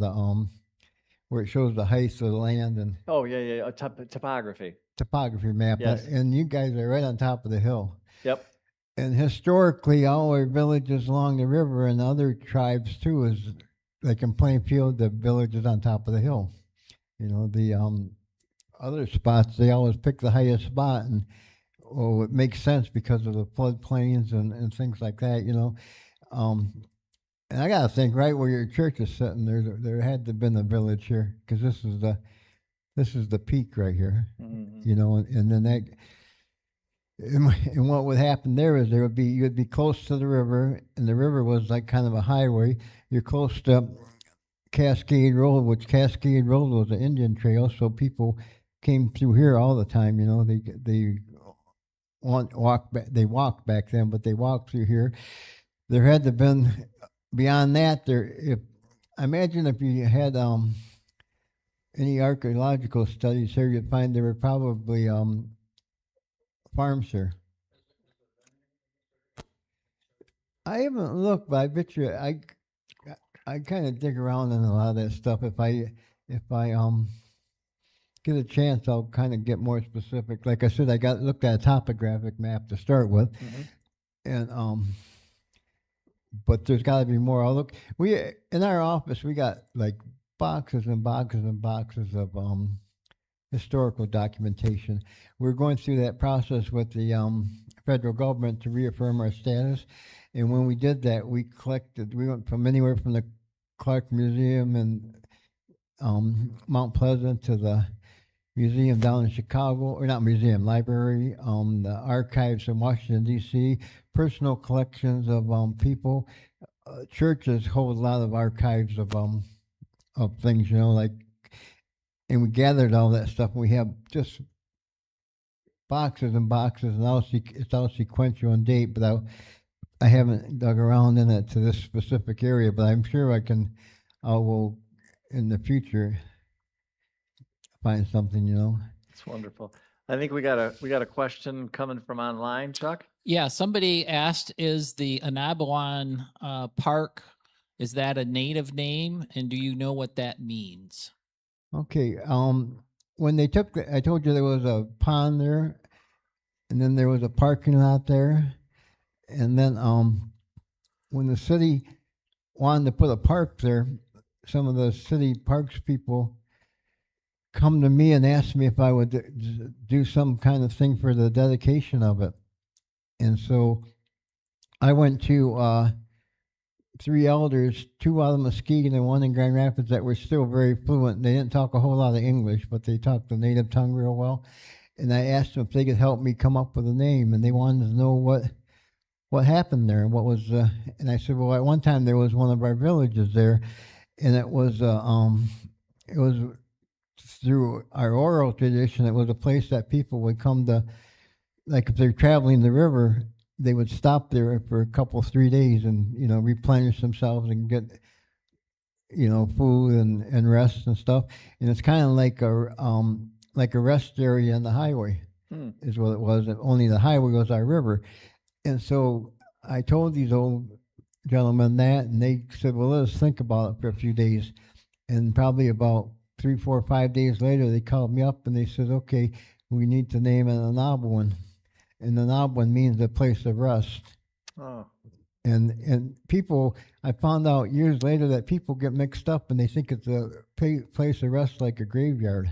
where it shows the height of the land and Oh, yeah. A topography. topography map. Yes. And you guys are right on top of the hill. Yep. And historically, all our villages along the river and other tribes too is like in Plainfield, the village is on top of the hill. The other spots they always pick the highest spot, and it makes sense because of the floodplains and things like that. And I gotta think right where your church is sitting. There had to have been a village here because this is the peak right here. Mhm. And then that and what would happen there is you would be close to the river, and the river was like kind of a highway. You're close to Cascade Road, which Cascade Road was an Indian trail, so people came through here all the time. You know, they walked back. They walked back then, but they walked through here. There had to have been beyond that. If I imagine if you had any archaeological studies here, you'd find there were probably farms here. I haven't looked, but I bet you I kind of dig around in a lot of that stuff. If I get a chance, I'll kind of get more specific. Like I said, I got looked at a topographic map to start with, and but there's got to be more. I'll look. We in our office we got like boxes and boxes and boxes of historical documentation. We're going through that process with the federal government to reaffirm our status. And when we did that, we went from anywhere from the Clark Museum in Mount Pleasant to the museum down in Chicago, or not museum, library, the archives in Washington, D.C., personal collections of people. Churches hold a lot of archives of things, you know, like, and we gathered all that stuff. And we have just boxes and boxes, and it's all sequential and date, but I haven't dug around in it to this specific area, but I'm sure I will in the future find something, you know. It's wonderful. I think we got a question coming from online, Chuck. Yeah, somebody asked, is the Anabawan Park, is that a native name? And do you know what that means? Okay, when they took I told you there was a pond there, and then there was a parking lot there, and then when the city wanted to put a park there, some of the city parks people come to me and ask me if I would do some kind of thing for the dedication of it. And so I went to 3 elders, 2 out of Muskegon and 1 in Grand Rapids, that were still very fluent. They didn't talk a whole lot of English, but they talked the native tongue real well. And I asked them if they could help me come up with a name, and they wanted to know what happened there and what was. And I said, well, at one time there was one of our villages there, and it was through our oral tradition. It was a place that people would come to, like if they're traveling the river, they would stop there for a couple 3 days and replenish themselves and get food and rest and stuff. And it's kind of like a rest area on the highway is what it was. Only the highway was our river. And so I told these old gentlemen that, and they said, well, let us think about it for a few days. And probably about 3, 4, 5 days later, they called me up and they said, okay, we need to name it Anabawan. And Anabawan means a place of rest. Oh. And people, I found out years later that people get mixed up and they think it's a place of rest like a graveyard.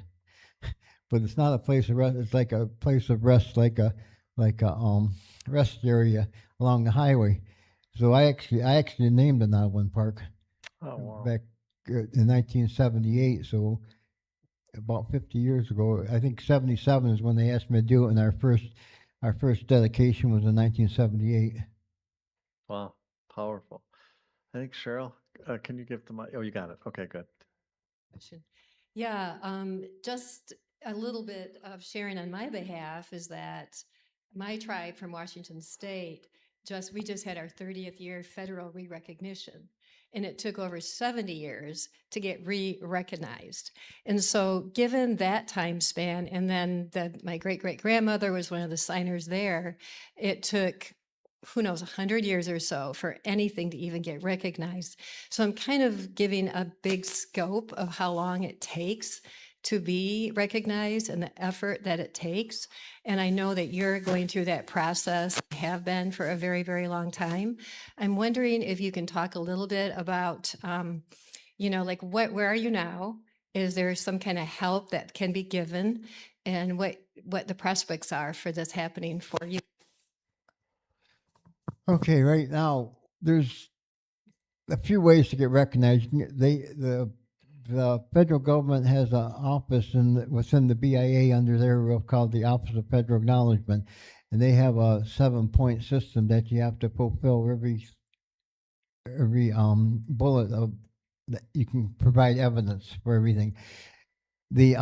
But it's not a place of rest. It's like a place of rest, like a rest area along the highway. So I actually named Anabawan Park back in 1978. So about 50 years ago, I think 77 is when they asked me to do it, and our first dedication was in 1978. Wow, powerful. I think Cheryl, can you give the mic? Oh, you got it. Okay, good. Question. Yeah, just a little bit of sharing on my behalf is that my tribe from Washington State, we just had our 30th year federal re-recognition. And it took over 70 years to get re-recognized. And so given that time span, and then my great-great-grandmother was one of the signers there, it took, who knows, 100 years or so for anything to even get recognized. So I'm kind of giving a big scope of how long it takes to be recognized and the effort that it takes. And I know that you're going through that process, have been for a very, very long time. I'm wondering if you can talk a little bit about, like where are you now? Is there some kind of help that can be given? And what the prospects are for this happening for you? Okay, right now there's a few ways to get recognized. The the federal government has an office within the BIA under their roof called the Office of Federal Acknowledgement, and they have a 7-point system that you have to fulfill every bullet of that you can provide evidence for everything. The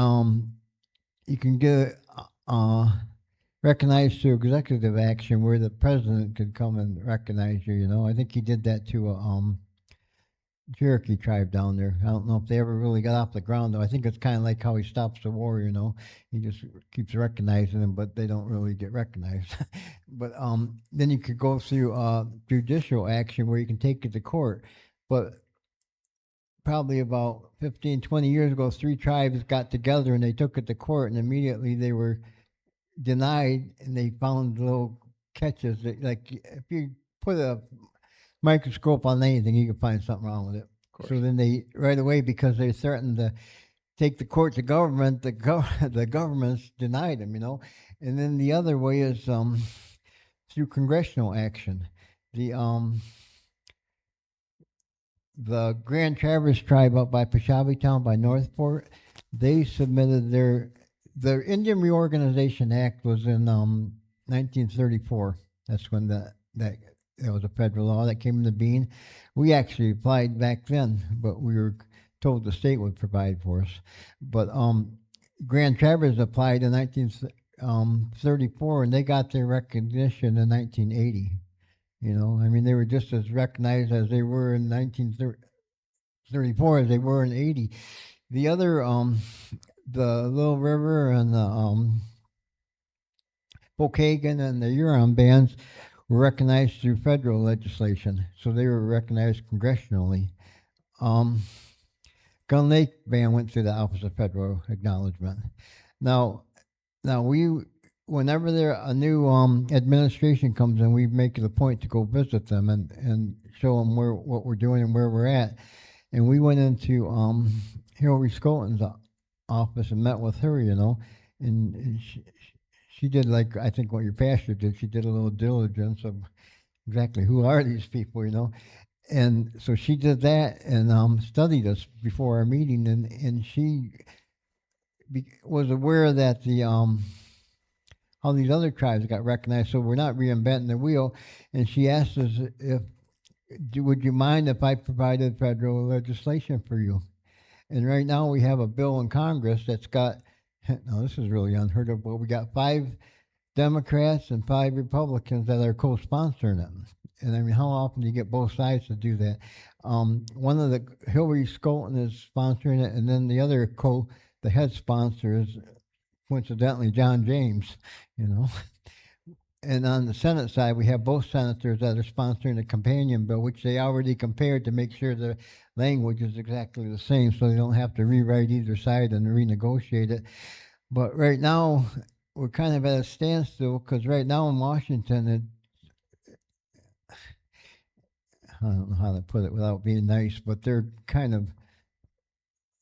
you can get recognized through executive action where the president could come and recognize you. You know, I think he did that to a Cherokee tribe down there. I don't know if they ever really got off the ground though. I think it's kind of like how he stops the war. You know, he just keeps recognizing them, but they don't really get recognized. But then you could go through judicial action where you can take it to court. But probably about 15, 20 years ago, 3 tribes got together and they took it to court, and immediately they were denied, and they found little catches that, like, if you put a microscope on anything, you can find something wrong with it. So then they right away, because they threatened to take the court to government, the government's denied them, you know. And then the other way is through congressional action. The Grand Traverse tribe up by Peshabi Town by Northport, they submitted their Indian Reorganization Act was in 1934. That's when that was a federal law that came into being. We actually applied back then, but we were told the state would provide for us. But Grand Traverse applied in 1934, and they got their recognition in 1980. You know, I mean, they were just as recognized as they were in 1934 as they were in 80. The other, the Little River and the Pokagon and the Huron bands were recognized through federal legislation, so they were recognized congressionally. Gun Lake band went through the Office of Federal Acknowledgement. Now whenever a new administration comes in, we make it a point to go visit them and show them what we're doing and where we're at. And we went into Hillary Scoton's office and met with her, you know, and she did, like I think what your pastor did. She did a little diligence of exactly who are these people, you know. And so she did that and studied us before our meeting, and she was aware that all these other tribes got recognized, so we're not reinventing the wheel. And she asked us would you mind if I provided federal legislation for you? And right now we have a bill in Congress that's got, now this is really unheard of, but we got 5 Democrats and 5 Republicans that are co-sponsoring it. And I mean, how often do you get both sides to do that? One of the, Hillary Scoton is sponsoring it, and then the other the head sponsor is coincidentally John James, you know. And on the Senate side, we have both senators that are sponsoring a companion bill, which they already compared to make sure the language is exactly the same, so they don't have to rewrite either side and renegotiate it. But right now, we're kind of at a standstill, because right now in Washington, I don't know how to put it without being nice, but they're kind of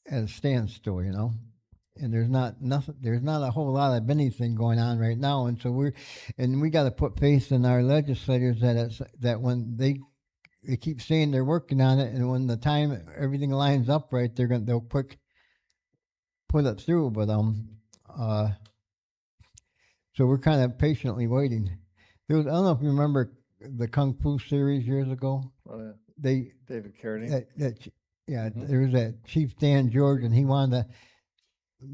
at a standstill, you know. And there's not a whole lot of anything going on right now, and so we got to put faith in our legislators that when they keep saying they're working on it, and when the time everything lines up right, they'll put it through. But so we're kind of patiently waiting. I don't know if you remember the Kung Fu series years ago. Oh, yeah. David Carradine. There was that Chief Dan George, and he wanted to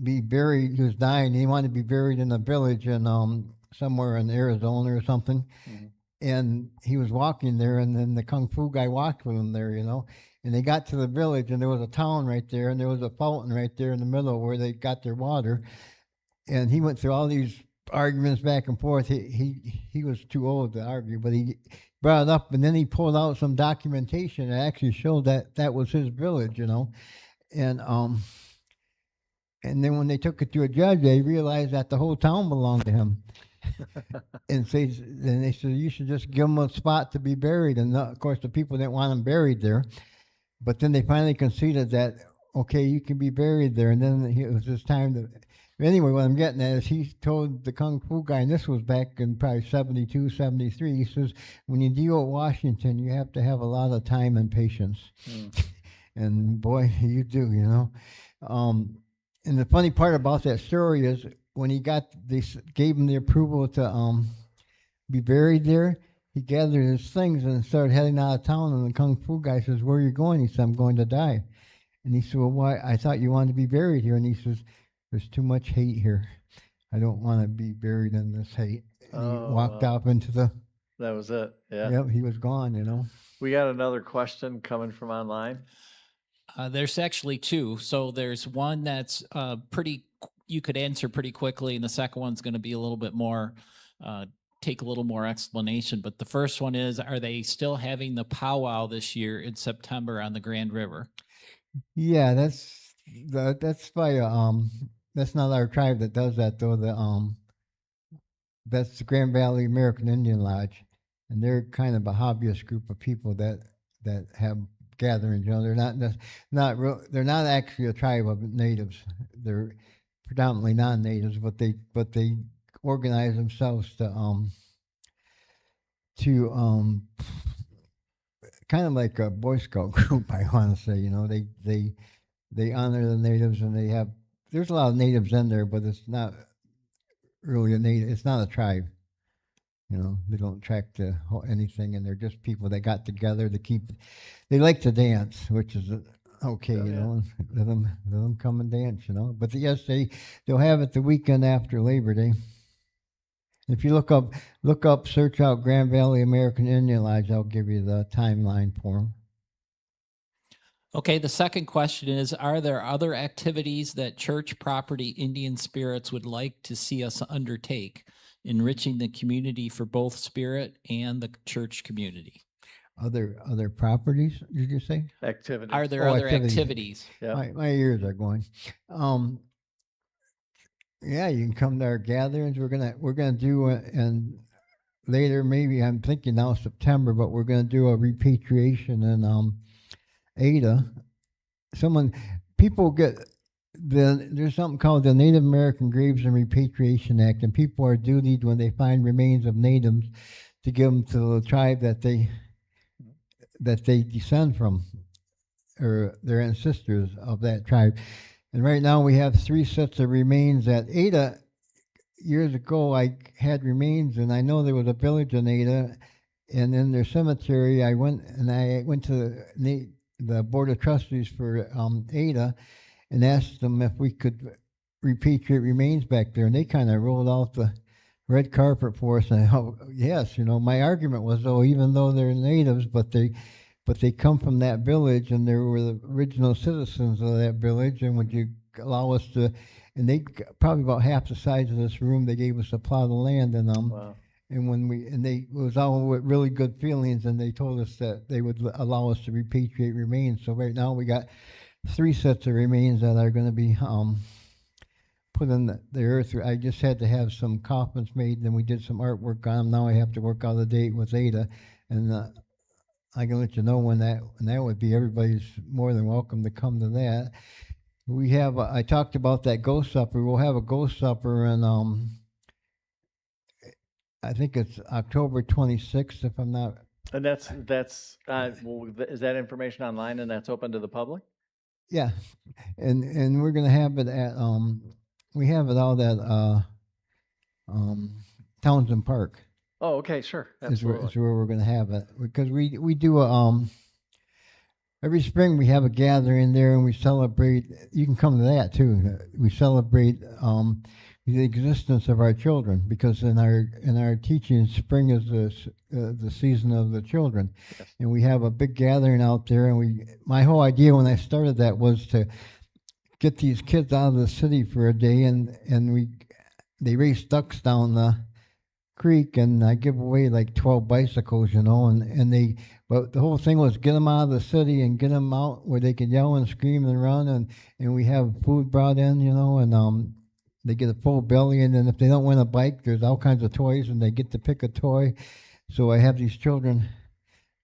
be buried. He was dying. He wanted to be buried in a village in somewhere in Arizona or something. Mm-hmm. And he was walking there, and then the Kung Fu guy walked with him there, you know. And they got to the village, and there was a town right there, and there was a fountain right there in the middle where they got their water. And he went through all these arguments back and forth. He was too old to argue, but he brought it up, and then he pulled out some documentation that actually showed that was his village, you know. And then when they took it to a judge, they realized that the whole town belonged to him. And then they said, you should just give him a spot to be buried. And of course, the people didn't want him buried there. But then they finally conceded that, okay, you can be buried there. And then it was his time to. Anyway, what I'm getting at is he told the Kung Fu guy, and this was back in probably 72, 73, he says, when you deal with Washington, you have to have a lot of time and patience. and boy, you do, you know. Um, and the funny part about that story is when he got, gave him the approval to be buried there. He gathered his things and started heading out of town. And the kung fu guy says, "Where are you going?" He said, "I'm going to die." And he said, "Well, why? I thought you wanted to be buried here." And he says, "There's too much hate here. I don't want to be buried in this hate." And he Oh, walked wow. off into the. That was it. Yeah. Yep, he was gone. You know. We got another question coming from online. There's actually two. So there's one that's you could answer pretty quickly, and the second one's going to be a little bit more, take a little more explanation. But the first one is, are they still having the powwow this year in September on the Grand River? Yeah, that's by that's not our tribe that does that though. That's the Grand Valley American Indian Lodge, and they're kind of a hobbyist group of people that have gatherings. You know, they're not real. They're not actually a tribe of natives. They're predominantly non-natives, but they organize themselves to kind of like a Boy Scout group. I want to say, you know, they honor the natives, and they have. There's a lot of natives in there, but it's not really a native. It's not a tribe. You know, they don't track to anything, and they're just people that got together to keep. They like to dance, which is okay, Oh, you yeah. know. And let them come and dance, you know. But yes, they'll have it the weekend after Labor Day. If you look up, search out Grand Valley American Indian Lodge, I'll give you the timeline for them. Okay, the second question is, are there other activities that church property Indian spirits would like to see us undertake, enriching the community for both spirit and the church community? Other properties, did you say? Activities. Are there Oh, other activities. activities? Yeah. My ears are going. Yeah, you can come to our gatherings. We're gonna do and later, maybe I'm thinking now September, but we're gonna do a repatriation in Ada. Someone people get there's something called the Native American Graves and Repatriation Act, and people are dutied when they find remains of natives to give them to the tribe that they descend from, or their ancestors of that tribe. And right now we have 3 sets of remains at Ada. Years ago, I had remains, and I know there was a village in Ada, and in their cemetery, I went to the board of trustees for Ada, and asked them if we could repatriate remains back there, and they kind of rolled out the red carpet for us. And oh, yes, you know, my argument was, oh, even though they're natives, but they come from that village, and they were the original citizens of that village, and would you allow us to? And they probably about half the size of this room. They gave us a plot of land, and Wow. and when it was all with really good feelings, and they told us that they would allow us to repatriate remains. So right now we got 3 sets of remains that are going to be put in the earth. I just had to have some coffins made, and then we did some artwork on them. Now I have to work out a date with Ada, and I can let you know when that would be. Everybody's more than welcome to come to that. We have. I talked about that ghost supper. We'll have a ghost supper, and I think it's October 26th, if I'm not. And is that information online and that's open to the public? Yeah, and we're gonna have it at we have it out at Townsend Park Oh, okay, sure. is where Absolutely. we're gonna have it, because we do a every spring we have a gathering there, and we celebrate. You can come to that too. We celebrate the existence of our children, because in our teaching, spring is the season of the children, Yes. and we have a big gathering out there. And my whole idea when I started that was to get these kids out of the city for a day, and they race ducks down the creek, and I give away like 12 bicycles, you know, but the whole thing was get them out of the city and get them out where they can yell and scream and run, and we have food brought in, you know, and they get a full belly, and then if they don't win a bike, there's all kinds of toys, and they get to pick a toy. So I have these children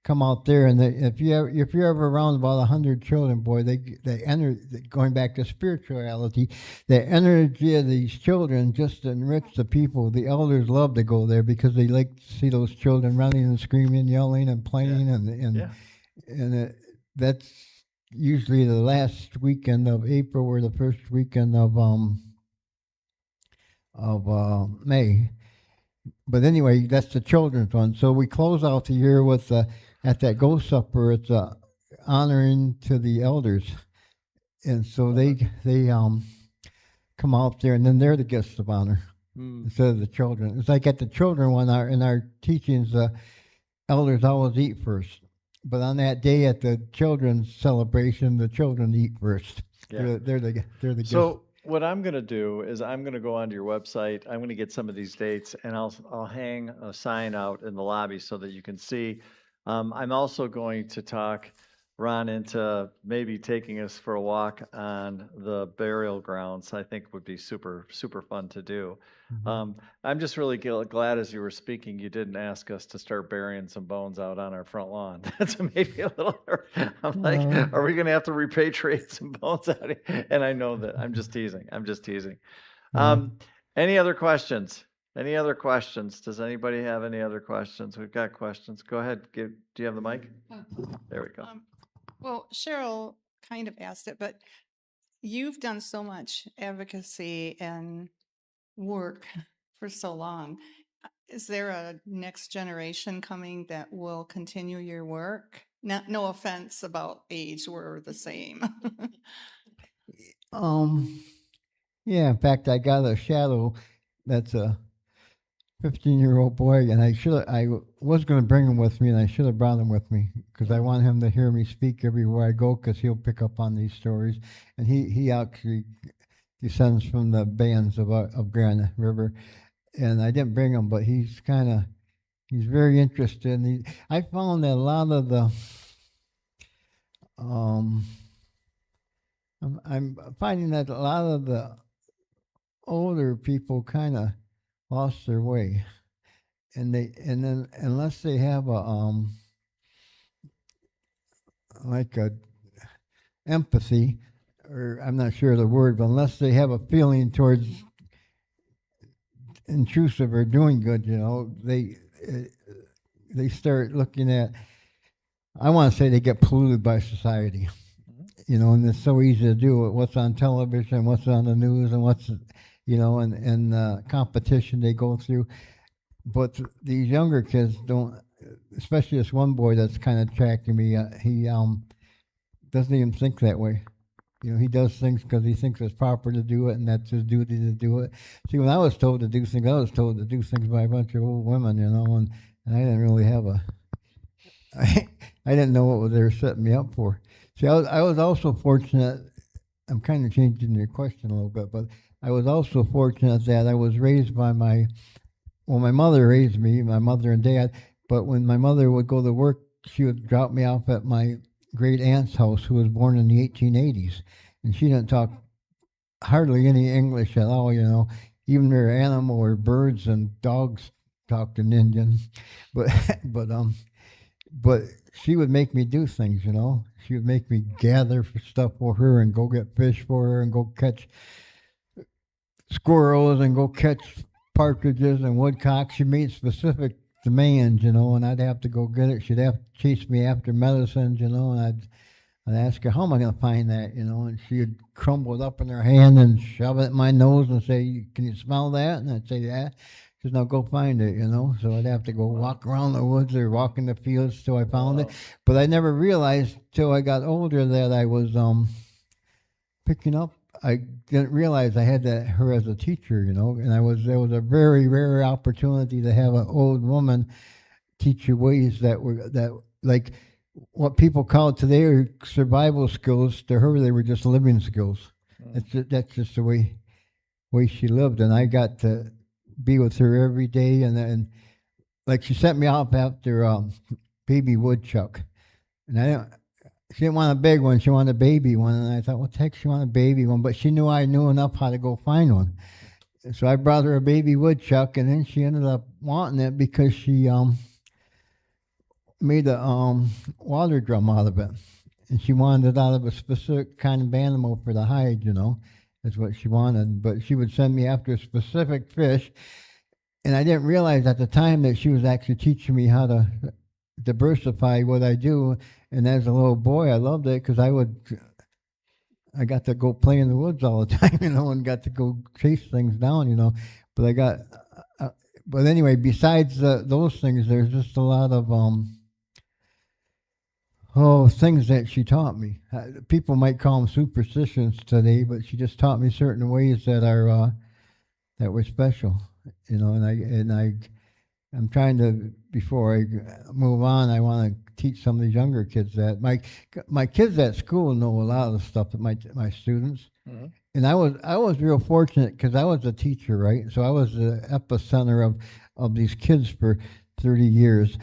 come out there, and if you're ever around about 100 children, boy, they enter, going back to spirituality, the energy of these children just enrich the people. The elders love to go there because they like to see those children running and screaming, yelling and playing, Yeah. and Yeah. and that's usually the last weekend of April or the first weekend of May. But anyway, that's the children's one. So we close out the year with at that ghost supper. It's honoring to the elders, and so they come out there, and then they're the guests of honor instead of the children. It's like at the children one, in our teachings, elders always eat first. But on that day at the children's celebration, the children eat first. Yeah. They're the guests. So what I'm going to do is I'm going to go onto your website. I'm going to get some of these dates, and I'll hang a sign out in the lobby so that you can see. I'm also going to talk Ron into maybe taking us for a walk on the burial grounds. I think would be super fun to do. I'm just really glad as you were speaking, you didn't ask us to start burying some bones out on our front lawn. That's made me a little. I'm like, are we going to have to repatriate some bones out here? And I know that I'm just teasing. I'm just teasing. Any other questions? Any other questions? Does anybody have any other questions? We've got questions. Go ahead. Do you have the mic? There we go. Well, Cheryl kind of asked it, but you've done so much advocacy and work for so long. Is there a next generation coming that will continue your work? No offense about age, we're the same. Yeah, in fact, I got a shadow that's a 15-year-old boy, and I was going to bring him with me, and I should have brought him with me because I want him to hear me speak everywhere I go because he'll pick up on these stories. And he actually descends from the bands of Grand River, and I didn't bring him, but he's very interested. And I found that a lot of the I'm finding that a lot of the older people kind of lost their way, and then unless they have a like a empathy, or I'm not sure of the word, but unless they have a feeling towards intrusive or doing good, they start looking at. I want to say they get polluted by society, and it's so easy to do it. What's on television, what's on the news, and what's and competition they go through. But these younger kids don't, especially this one boy that's kind of attracting me. He doesn't even think that way. He does things because he thinks it's proper to do it, and that's his duty to do it. See, when I was told to do things, I was told to do things by a bunch of old women, and I didn't really have I didn't know what they were setting me up for. See, I was also fortunate. I'm kind of changing your question a little bit, but I was also fortunate that I was raised by my mother raised me, my mother and dad. But when my mother would go to work, she would drop me off at my great aunt's house, who was born in the 1880s, and she didn't talk hardly any English at all. Even her animal or birds and dogs talked in Indian, but she would make me do things. She would make me gather for stuff for her and go get fish for her and go catch squirrels and go catch partridges and woodcocks. She made specific demands, and I'd have to go get it. She'd have to chase me after medicines, and I'd ask her, how am I going to find that, and she'd crumble it up in her hand and shove it in my nose and say, can you smell that? And I'd say, yeah. She says, now go find it, So I'd have to go walk around the woods or walk in the fields till I found it. But I never realized till I got older that I was picking up. I didn't realize I had her as a teacher, and there was a very rare opportunity to have an old woman teach you ways that like what people call today are survival skills. To her, they were just living skills. That's just the way she lived, and I got to be with her every day, and like she sent me off after baby woodchuck, and she didn't want a big one. She wanted a baby one. And I thought, what the heck, she wanted a baby one? But she knew I knew enough how to go find one. So I brought her a baby woodchuck, and then she ended up wanting it because she made a water drum out of it. And she wanted it out of a specific kind of animal for the hide, That's what she wanted. But she would send me after a specific fish. And I didn't realize at the time that she was actually teaching me how to diversify what I do. And as a little boy, I loved it because I got to go play in the woods all the time, and got to go chase things down, But I got, uh, but anyway, besides those things, there's just a lot of things that she taught me. People might call them superstitions today, but she just taught me certain ways that were special, I'm trying to, before I move on, I want to teach some of these younger kids that my kids at school know a lot of the stuff that my students. Mhm. And I was real fortunate because I was a teacher, right? So I was the epicenter of these kids for 30 years,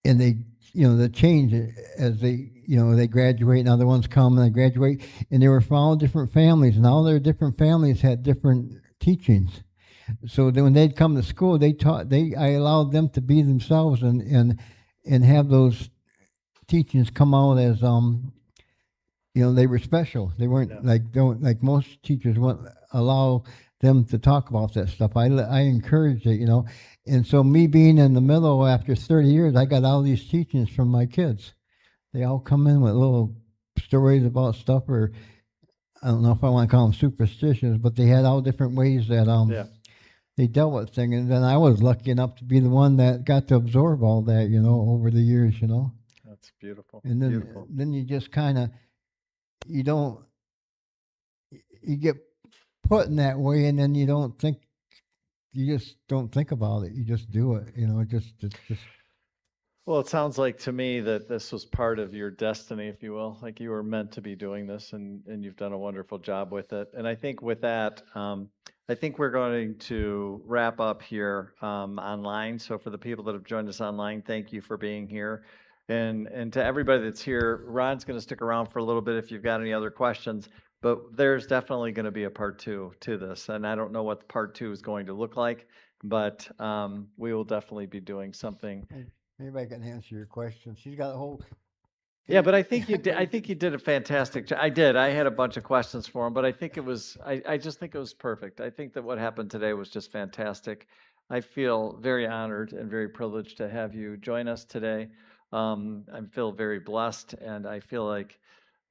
and they, the change as they graduate, and other ones come and they graduate, and they were from all different families, and all their different families had different teachings. So then when they'd come to school, I allowed them to be themselves and have those teachings come out as they were special. They weren't Yeah. don't like most teachers won't allow them to talk about that stuff. I encouraged it, and so me being in the middle after 30 years, I got all these teachings from my kids. They all come in with little stories about stuff, or I don't know if I want to call them superstitions, but they had all different ways that Yeah. they dealt with things. And then I was lucky enough to be the one that got to absorb all that, over the years, That's beautiful. And then Beautiful. then you just kind of you don't you get put in that way, and then you just don't think about it. You just do it, it's just Well, it sounds like to me that this was part of your destiny, if you will. Like you were meant to be doing this, and you've done a wonderful job with it. And I think with that, I think we're going to wrap up here online. So for the people that have joined us online, thank you for being here. And to everybody that's here, Ron's going to stick around for a little bit if you've got any other questions. But there's definitely going to be a part two to this, and I don't know what the part two is going to look like, but we will definitely be doing something. maybe I can answer your question. She's got a whole Yeah, page. but I think you did. I think you did a fantastic job. I did. I had a bunch of questions for him, but I think it was. I just think it was perfect. I think that what happened today was just fantastic. I feel very honored and very privileged to have you join us today. I feel very blessed, and I feel like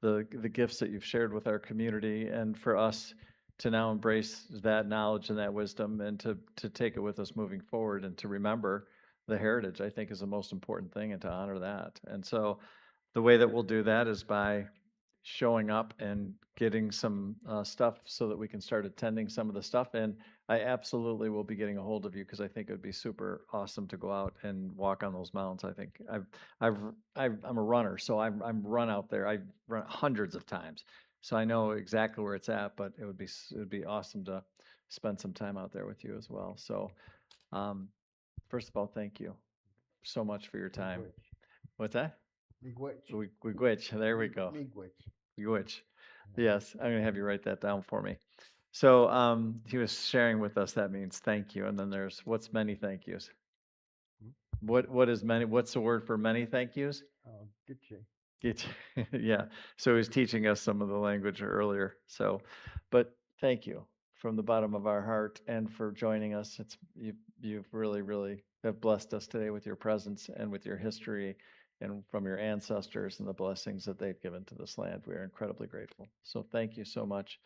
the gifts that you've shared with our community, and for us to now embrace that knowledge and that wisdom, and to take it with us moving forward, and to remember the heritage, I think is the most important thing, and to honor that. And so the way that we'll do that is by showing up and getting some stuff so that we can start attending some of the stuff. And I absolutely will be getting a hold of you because I think it would be super awesome to go out and walk on those mountains. I think I'm a runner, so I'm run out there. I've run hundreds of times, so I know exactly where it's at. But it would be awesome to spend some time out there with you as well. So, um, first of all, thank you so much for your time. What's that? Miigwech. Gwitch, there we go. Miigwech. Gwitch. Yes, I'm gonna have you write that down for me. So, he was sharing with us, that means thank you, and then there's, what's many thank yous? What is many, what's the word for many thank yous? Good you. Get, yeah, so he was teaching us some of the language earlier, so, but thank you from the bottom of our heart and for joining us. You've really, really have blessed us today with your presence and with your history and from your ancestors and the blessings that they've given to this land. We are incredibly grateful. So thank you so much.